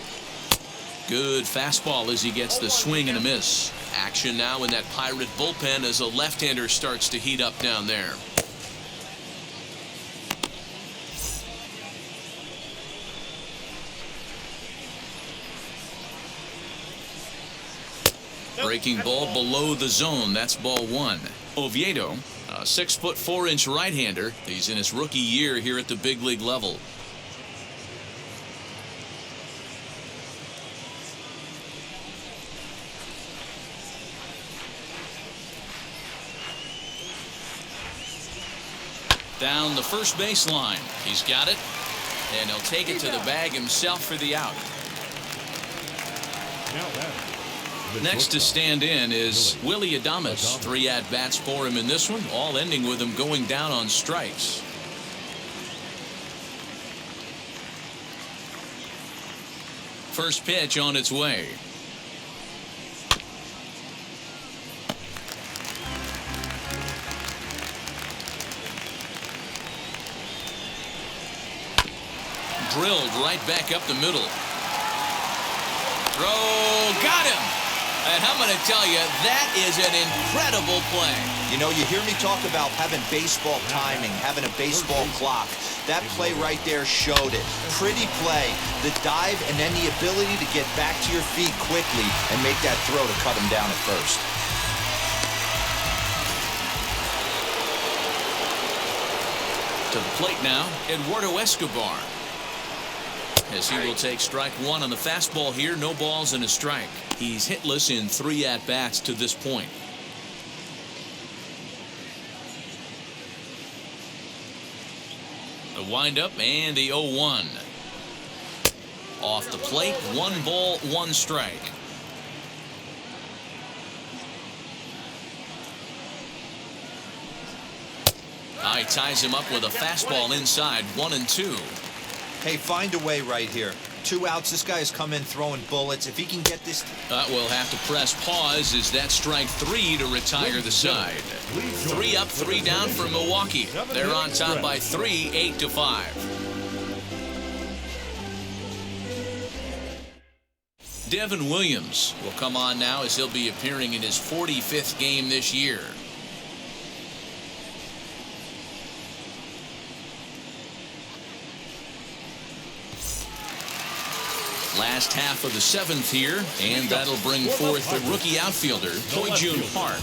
Good fastball as he gets the swing and a miss. Action now in that Pirate bullpen as a left-hander starts to heat up down there. Breaking ball below the zone. That's ball 1. Oviedo, a 6'4" right-hander. He's in his rookie year here at the big league level. Down the first baseline. He's got it, and he'll take it to the bag himself for the out. Next to stand in is Willie Adames. 3 at-bats for him in this one, all ending with him going down on strikes. First pitch on its way. Drilled right back up the middle. Throw, got him. And I'm going to tell you, that is an incredible play. You know, you hear me talk about having baseball timing, having a baseball clock. That play right there showed it. Pretty play. The dive and then the ability to get back to your feet quickly and make that throw to cut him down at first. To the plate now, Eduardo Escobar. As he will take strike 1 on the fastball here. No balls and a strike. He's hitless in 3 at-bats to this point. The windup and the 0-1. Off the plate, 1 ball, 1 strike. He ties him up with a fastball inside, 1-2. Hey, find a way right here. 2 outs. This guy has come in throwing bullets. If he can get this... We'll have to press pause as that strike 3 to retire the side. 3 up, 3 down for Milwaukee. They're on top by 3, 8-5. Devin Williams will come on now as he'll be appearing in his 45th game this year. Last half of the 7th here, and that'll bring forth the rookie outfielder, Toy-Jun Park.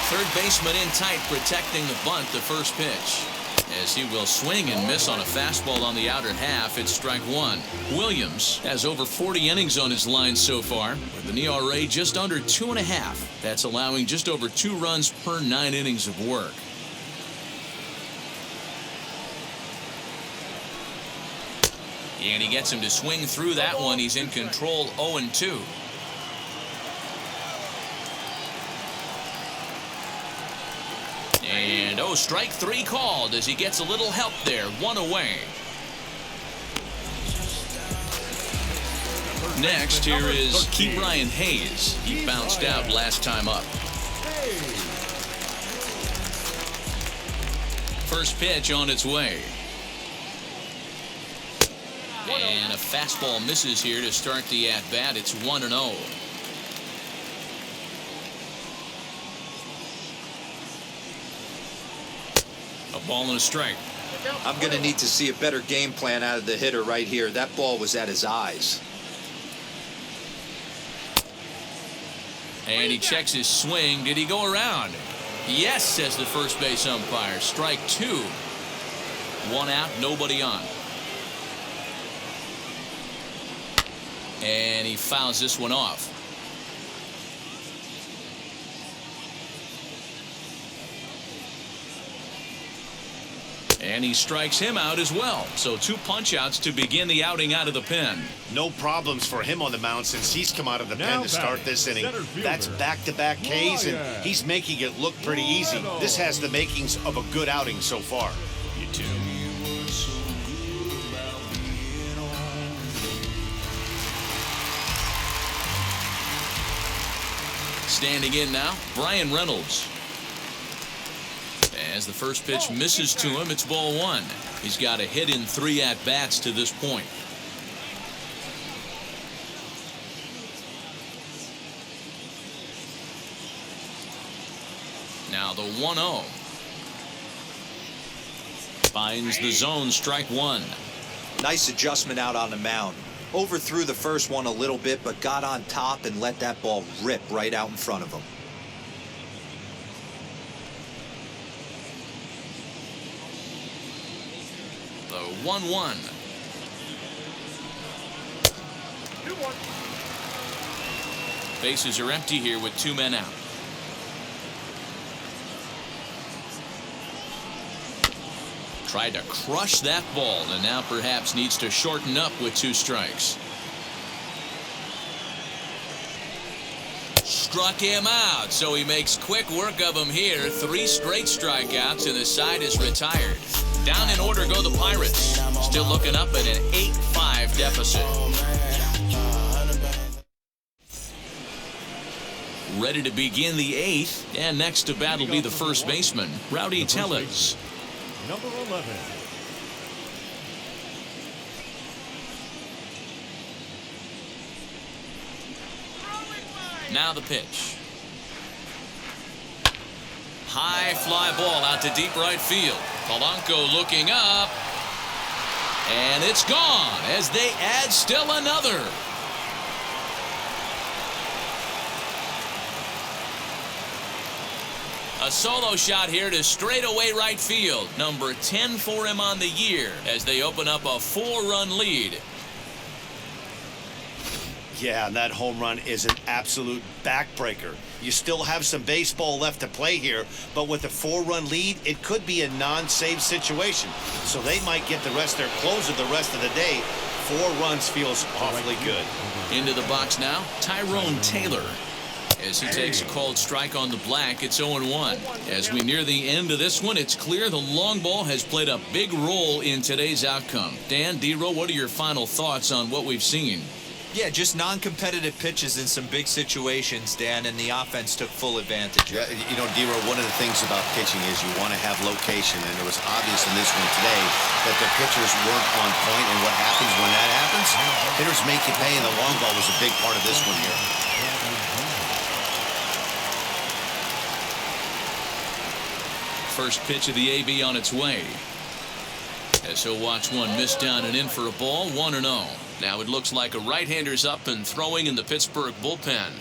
Third baseman in tight, protecting the bunt, the first pitch. As he will swing and miss on a fastball on the outer half, it's strike 1. Williams has over 40 innings on his line so far, with an ERA just under 2.5. That's allowing just over 2 runs per 9 innings of work. And he gets him to swing through that one. He's in control, 0-2. And strike 3 called as he gets a little help there. 1 away. Next, here is Ke'Bryan Hayes. He bounced out last time up. First pitch on its way. And a fastball misses here to start the at-bat. It's 1-0. A ball and a strike. I'm going to need to see a better game plan out of the hitter right here. That ball was at his eyes. And he checks his swing. Did he go around? Yes, says the first base umpire. Strike 2. 1 out, nobody on. And he fouls this one off. And he strikes him out as well. So 2 punch-outs to begin the outing out of the pen. No problems for him on the mound since he's come out of the pen to start this inning. That's back-to-back Ks, and he's making it look pretty easy. This has the makings of a good outing so far. You too. Standing in now, Brian Reynolds. As the first pitch misses to him, it's ball 1. He's got a hit in 3 at-bats to this point. Now the 1-0. Finds the zone, strike 1. Nice adjustment out on the mound. Overthrew the first one a little bit, but got on top and let that ball rip right out in front of him. The 1-1. Bases are empty here with 2 men out. Tried to crush that ball and now perhaps needs to shorten up with 2 strikes. Struck him out, so he makes quick work of him here. 3 straight strikeouts and the side is retired. Down in order go the Pirates. Still looking up at an 8-5 deficit. Ready to begin the 8th, and next to bat will be the first baseman, Rowdy Tellez. Number 11. Now the pitch. High fly ball out to deep right field. Polanco looking up. And it's gone as they add still another. A solo shot here to straightaway right field. Number 10 for him on the year as they open up a 4-run lead. Yeah, and that home run is an absolute backbreaker. You still have some baseball left to play here, but with a 4-run lead, it could be a non-save situation. So they might get the their closer the rest of the day. 4 runs feels awfully good. Into the box now, Tyrone Taylor. As he takes a called strike on the black, it's 0-1. As we near the end of this one, it's clear the long ball has played a big role in today's outcome. Dan, D-Row, what are your final thoughts on what we've seen? Yeah, just non-competitive pitches in some big situations, Dan, and the offense took full advantage. Yeah, you know, D-Row, one of the things about pitching is you want to have location, and it was obvious in this one today that the pitchers weren't on point, and what happens when that happens? Hitters make you pay, and the long ball was a big part of this one here. First pitch of the AB on its way. As he'll watch one miss down and in for a ball, 1-0. Now it looks like a right-hander's up and throwing in the Pittsburgh bullpen.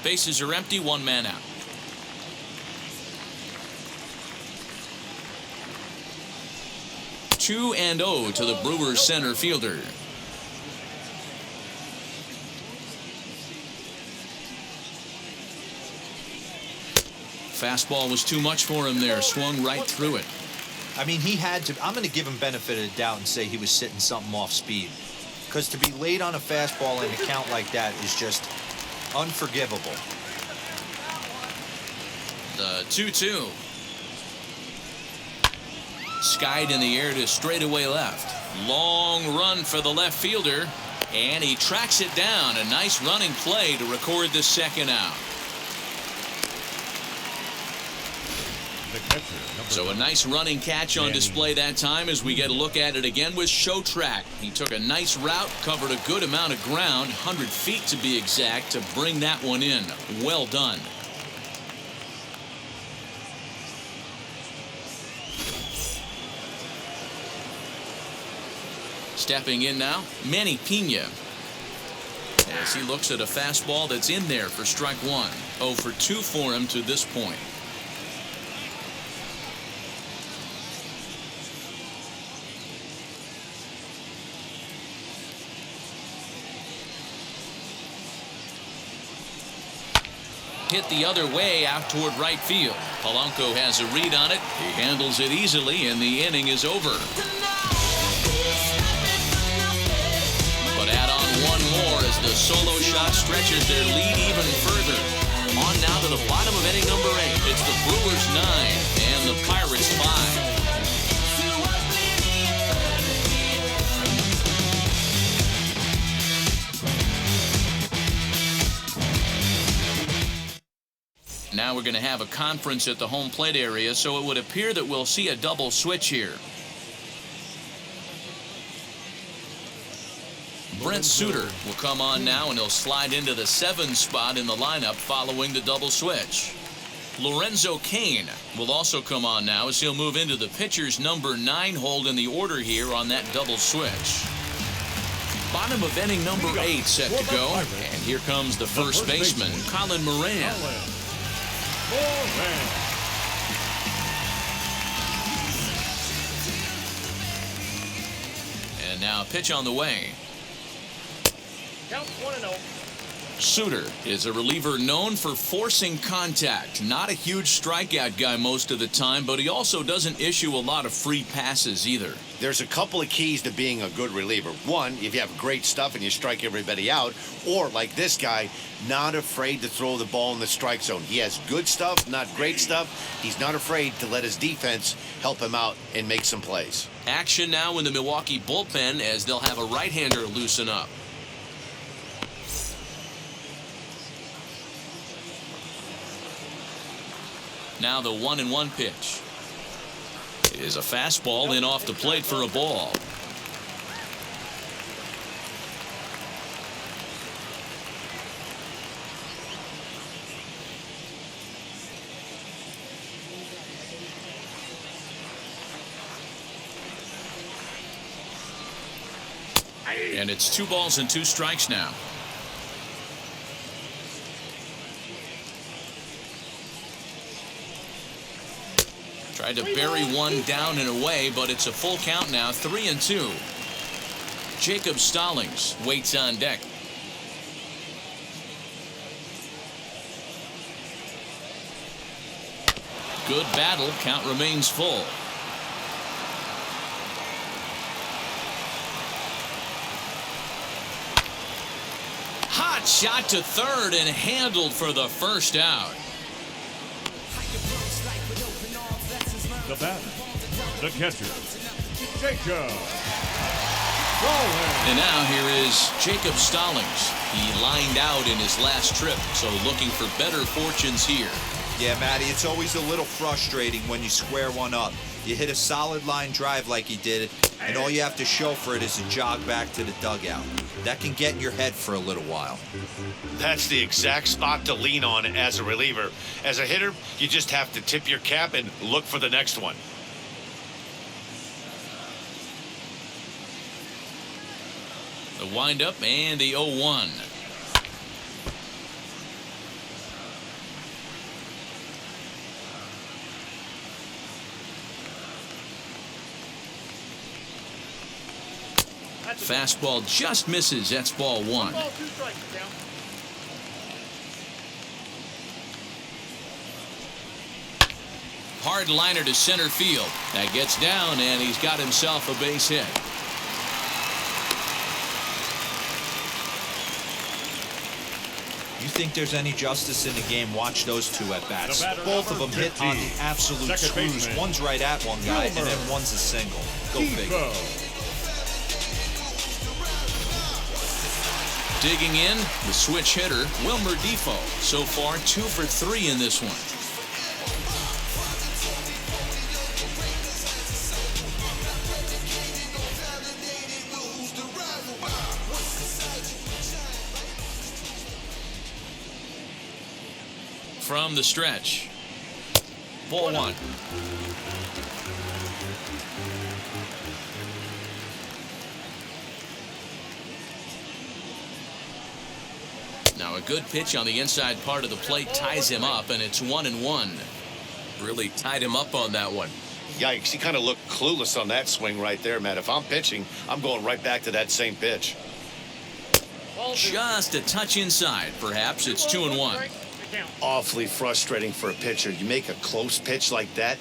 Bases are empty, 1 man out. Two and 0 to the Brewers center fielder. Fastball was too much for him there, swung right through it. I mean, he had to. I'm going to give him benefit of the doubt and say he was sitting something off speed. Because to be late on a fastball in a count like that is just unforgivable. The 2-2. Skied in the air to straightaway left. Long run for the left fielder. And he tracks it down. A nice running play to record the second out. So a nice running catch on display that time as we get a look at it again with Show Track. He took a nice route, covered a good amount of ground, 100 feet to be exact, to bring that one in. Well done. Stepping in now, Manny Pena. As he looks at a fastball that's in there for strike 1. 0 for 2 for him to this point. Hit the other way out toward right field. Polanco has a read on it. He handles it easily, and the inning is over. But add on one more as the solo shot stretches their lead even further. On now to the bottom of inning number 8. It's the Brewers 9 and the Pirates 5. Now we're going to have a conference at the home plate area, so it would appear that we'll see a double switch here. Brent Suter will come on now, and he'll slide into the 7 spot in the lineup following the double switch. Lorenzo Cain will also come on now as he'll move into the pitcher's number 9 hold in the order here on that double switch. Bottom of inning number 8 set to go, and here comes the first baseman, Colin Moran. And now a pitch on the way. Count 1-0. Suter is a reliever known for forcing contact. Not a huge strikeout guy most of the time, but he also doesn't issue a lot of free passes either. There's a couple of keys to being a good reliever. One, if you have great stuff and you strike everybody out, or like this guy, not afraid to throw the ball in the strike zone. He has good stuff, not great stuff. He's not afraid to let his defense help him out and make some plays. Action now in the Milwaukee bullpen as they'll have a right-hander loosen up. Now the 1-1 pitch. It is a fastball in off the plate for a ball. And it's 2 balls and 2 strikes now. Tried to bury one down and away, but it's a full count now, 3-2. Jacob Stallings waits on deck. Good battle. Count remains full. Hot shot to third and handled for the first out. The batter, the catcher, Jacob. And now here is Jacob Stallings. He lined out in his last trip, so looking for better fortunes here. Yeah, Matty, it's always a little frustrating when you square one up. You hit a solid line drive like he did, and all you have to show for it is a jog back to the dugout. That can get in your head for a little while. That's the exact spot to lean on as a reliever. As a hitter, you just have to tip your cap and look for the next one. The windup and the 0-1. Fastball just misses. That's ball one. 1 ball, 2 strikes, down. Hard liner to center field. That gets down, and he's got himself a base hit. You think there's any justice in the game, watch those two at bats. The batter, Both of them number hit on 15, the absolute second screws. baseman, One's right at one guy, and then one's a single. Go figure. Digging in, the switch hitter, Wilmer Defoe. So far, 2 for 3 in this one. From the stretch. Ball one. Now a good pitch on the inside part of the plate ties him up, and it's 1-1. Really tied him up on that one. Yikes, he kind of looked clueless on that swing right there, Matt. If I'm pitching, I'm going right back to that same pitch. Just a touch inside. Perhaps it's 2-1. Awfully frustrating for a pitcher. You make a close pitch like that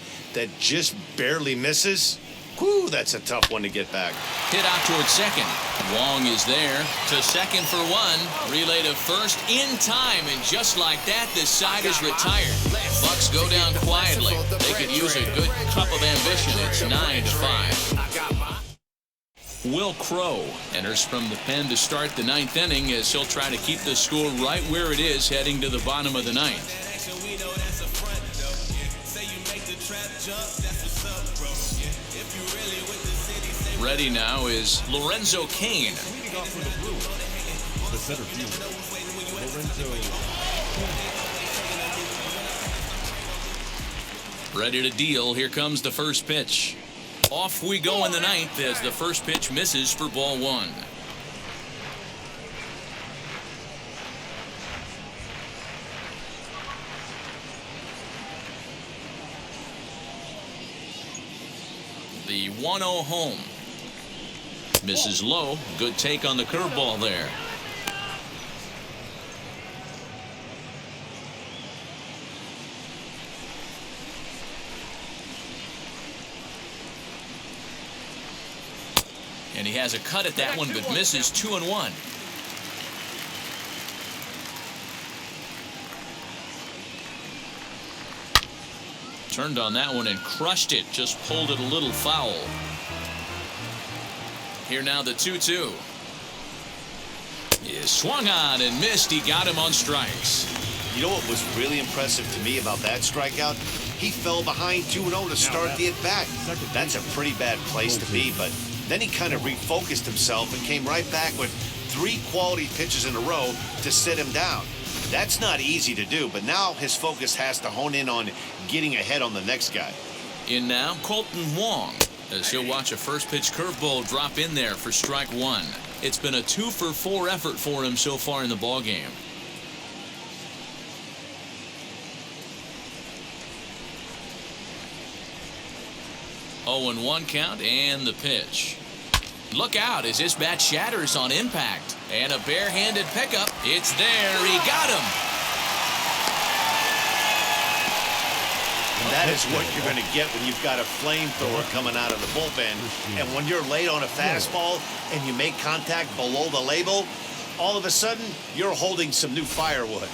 just barely misses. Whew, that's a tough one to get back. Hit out towards second. Wong is there to second for 1. Relay to first in time, and just like that, this side is retired. Bucks go down quietly. They could use a good cup of ambition. It's 9-5. Will Crow enters from the pen to start the 9th inning, as he'll try to keep the score right where it is heading to the bottom of the 9th. Ready now is Lorenzo Cain. Leading off for the Brewers, the center fielder, Lorenzo. Ready to deal. Here comes the first pitch. Off we go in the 9th as the first pitch misses for ball 1. The 1-0 home. Misses low. Good take on the curveball there. And he has a cut at that one, but misses 2-1. Turned on that one and crushed it. Just pulled it a little foul. Here now the 2-2. Is swung on and missed. He got him on strikes. You know what was really impressive to me about that strikeout? He fell behind 2-0 to start the at-bat. That's a pretty bad place to be, but then he kind of refocused himself and came right back with 3 quality pitches in a row to sit him down. That's not easy to do, but now his focus has to hone in on getting ahead on the next guy. In now, Colton Wong, as he'll watch a first pitch curveball drop in there for strike 1. It's been a 2 for 4 effort for him so far in the ballgame. Oh, 0-1 count and the pitch. Look out as this bat shatters on impact. And a barehanded pickup. It's there. He got him. And that is what you're going to get when you've got a flamethrower coming out of the bullpen. And when you're late on a fastball and you make contact below the label, all of a sudden, you're holding some new firewood.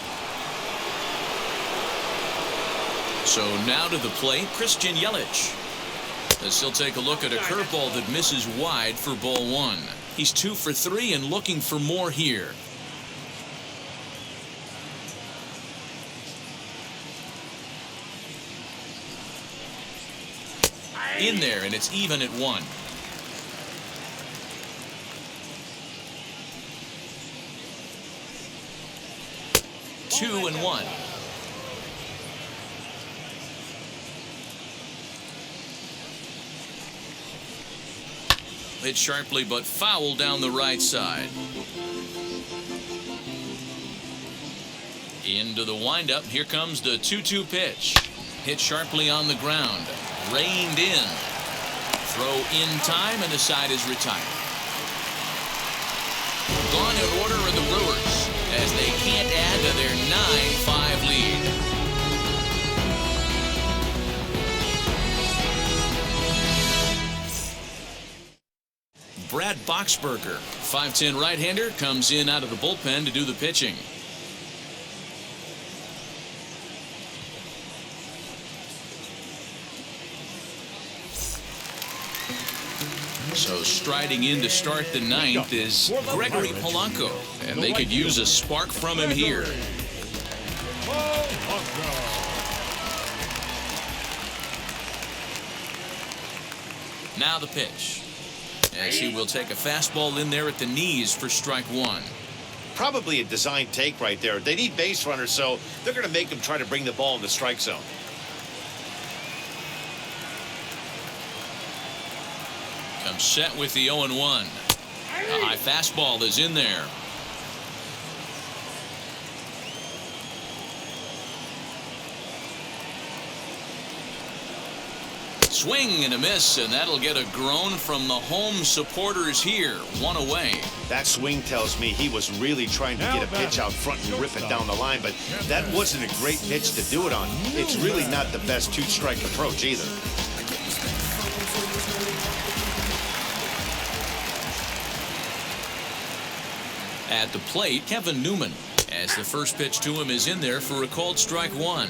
So now to the plate, Christian Yelich. As he'll take a look at a curveball that misses wide for ball one. He's 2 for 3 and looking for more here. In there, and it's even at 1. Two and 1. Hit sharply but foul down the right side. Into the windup. Here comes the 2-2 pitch. Hit sharply on the ground. Reined in. Throw in time, and the side is retired. Gone in order are the Brewers as they can't add to their 9-5 lead. Brad Boxberger, 5'10" right-hander, comes in out of the bullpen to do the pitching. So striding in to start the 9th is Gregory Polanco, and they could use a spark from him here. Now the pitch, as he will take a fastball in there at the knees for strike 1. Probably a design take right there. They need base runners, so they're going to make them try to bring the ball in the strike zone. Comes set with the 0-1. A high fastball is in there. Swing and a miss, and that'll get a groan from the home supporters here. 1 away. That swing tells me he was really trying to get a pitch out front and rip it down the line, but that wasn't a great pitch to do it on. It's really not the best 2-strike approach either. At the plate, Kevin Newman, as the first pitch to him is in there for a called strike 1.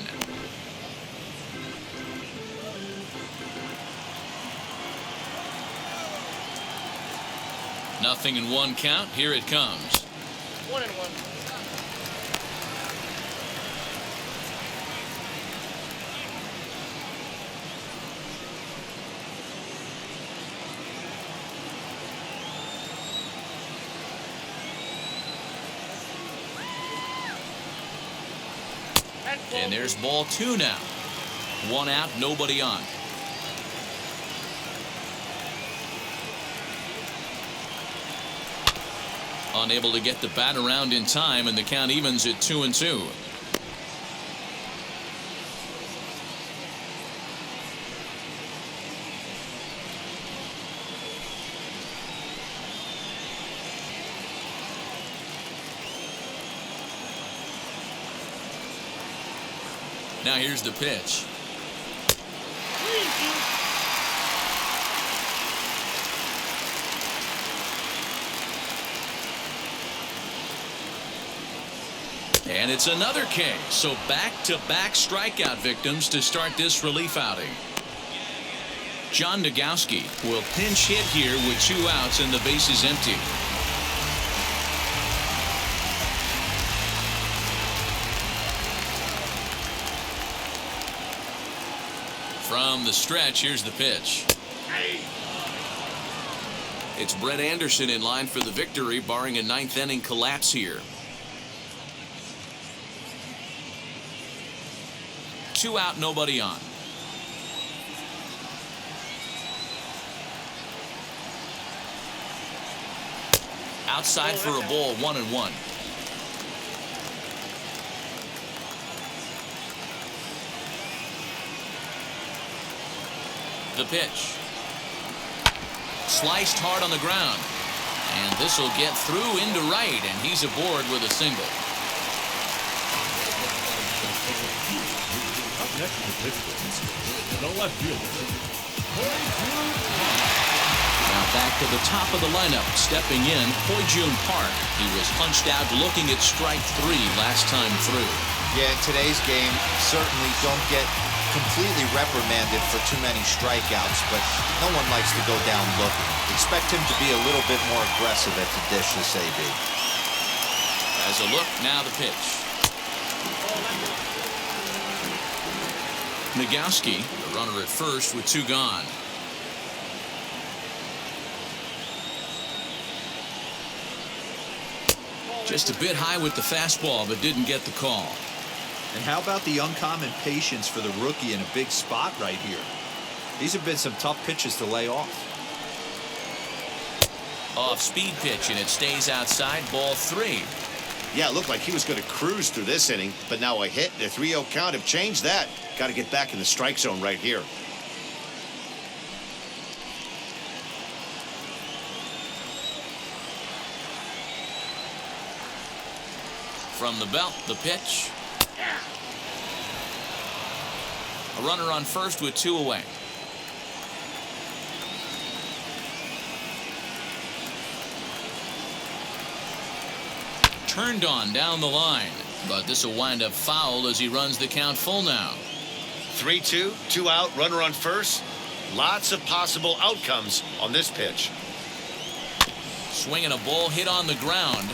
Nothing in 1 count. Here it comes. 1-1. And there's ball 2 now. 1 out, nobody on. Unable to get the bat around in time, and the count evens at 2-2. Now here's the pitch. And it's another K. So back-to-back strikeout victims to start this relief outing. John Nagowski will pinch hit here with 2 outs and the base is empty. From the stretch, here's the pitch. It's Brett Anderson in line for the victory, barring a 9th inning collapse here. 2 out, nobody on. Outside for a ball, 1-1. The pitch. Sliced hard on the ground. And this will get through into right, and he's aboard with a single. Up next for Pittsburgh, the left fielder. Now back to the top of the lineup, stepping in, Hoi-Jun Park. He was punched out looking at strike 3 last time through. Yeah, in today's game, certainly don't get completely reprimanded for too many strikeouts, but no one likes to go down looking. Expect him to be a little bit more aggressive at the dish this AB. As a look, now the pitch. Nagowski, the runner at first with 2 gone. Just a bit high with the fastball, but didn't get the call. And how about the uncommon patience for the rookie in a big spot right here? These have been some tough pitches to lay off. Off-speed pitch, and it stays outside, ball 3. Yeah, it looked like he was going to cruise through this inning, but now a hit, the 3-0 count have changed that. Got to get back in the strike zone right here. From the belt, the pitch. A runner on first with 2 away. Turned on down the line, but this will wind up foul as he runs the count full now. 3-2, 2 out, runner on first. Lots of possible outcomes on this pitch. Swinging a ball hit on the ground.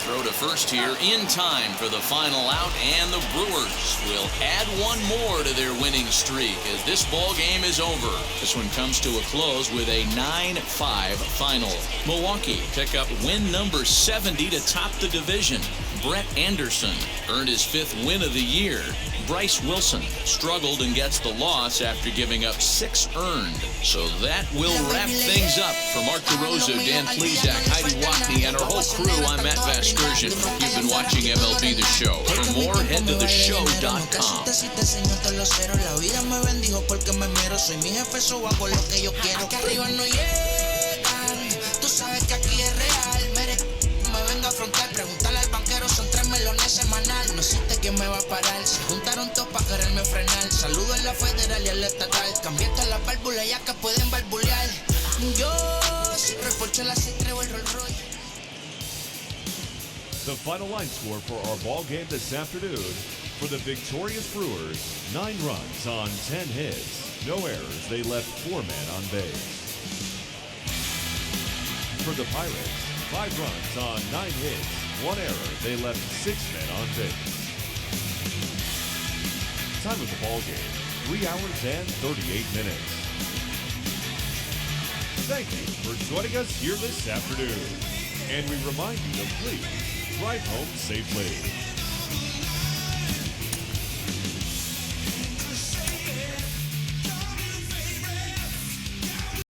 Throw to first here in time for the final out, and the Brewers will add 1 more to their winning streak as this ball game is over. This one comes to a close with a 9-5 final. Milwaukee pick up win number 70 to top the division. Brett Anderson earned his 5th win of the year. Bryse Wilson struggled and gets the loss after giving up 6 earned. So that will wrap things up. For Mark DeRosa, Dan Plesac, Heidi Watney, and our whole crew, I'm Matt Vasgersian. You've been watching MLB The Show. For more, head to theshow.com. Preguntarle al banquero, son 3 melones semanal. No existe quien me va a parar. Se juntaron todos para quererme frenar. Saludo en la federal y en la estatal. Cambié todas las válvulas ya que pueden barbulear. Yo siempre porcho la C3 o el Rolls Royce. The final line score for our ball game this afternoon. For the victorious Brewers, 9 runs on 10 hits. No errors. They left 4 men on base. For the Pirates, 5 runs on 9 hits, 1 error. They left 6 men on base. Time of the ball game, 3 hours and 38 minutes. Thank you for joining us here this afternoon. And we remind you to please drive home safely.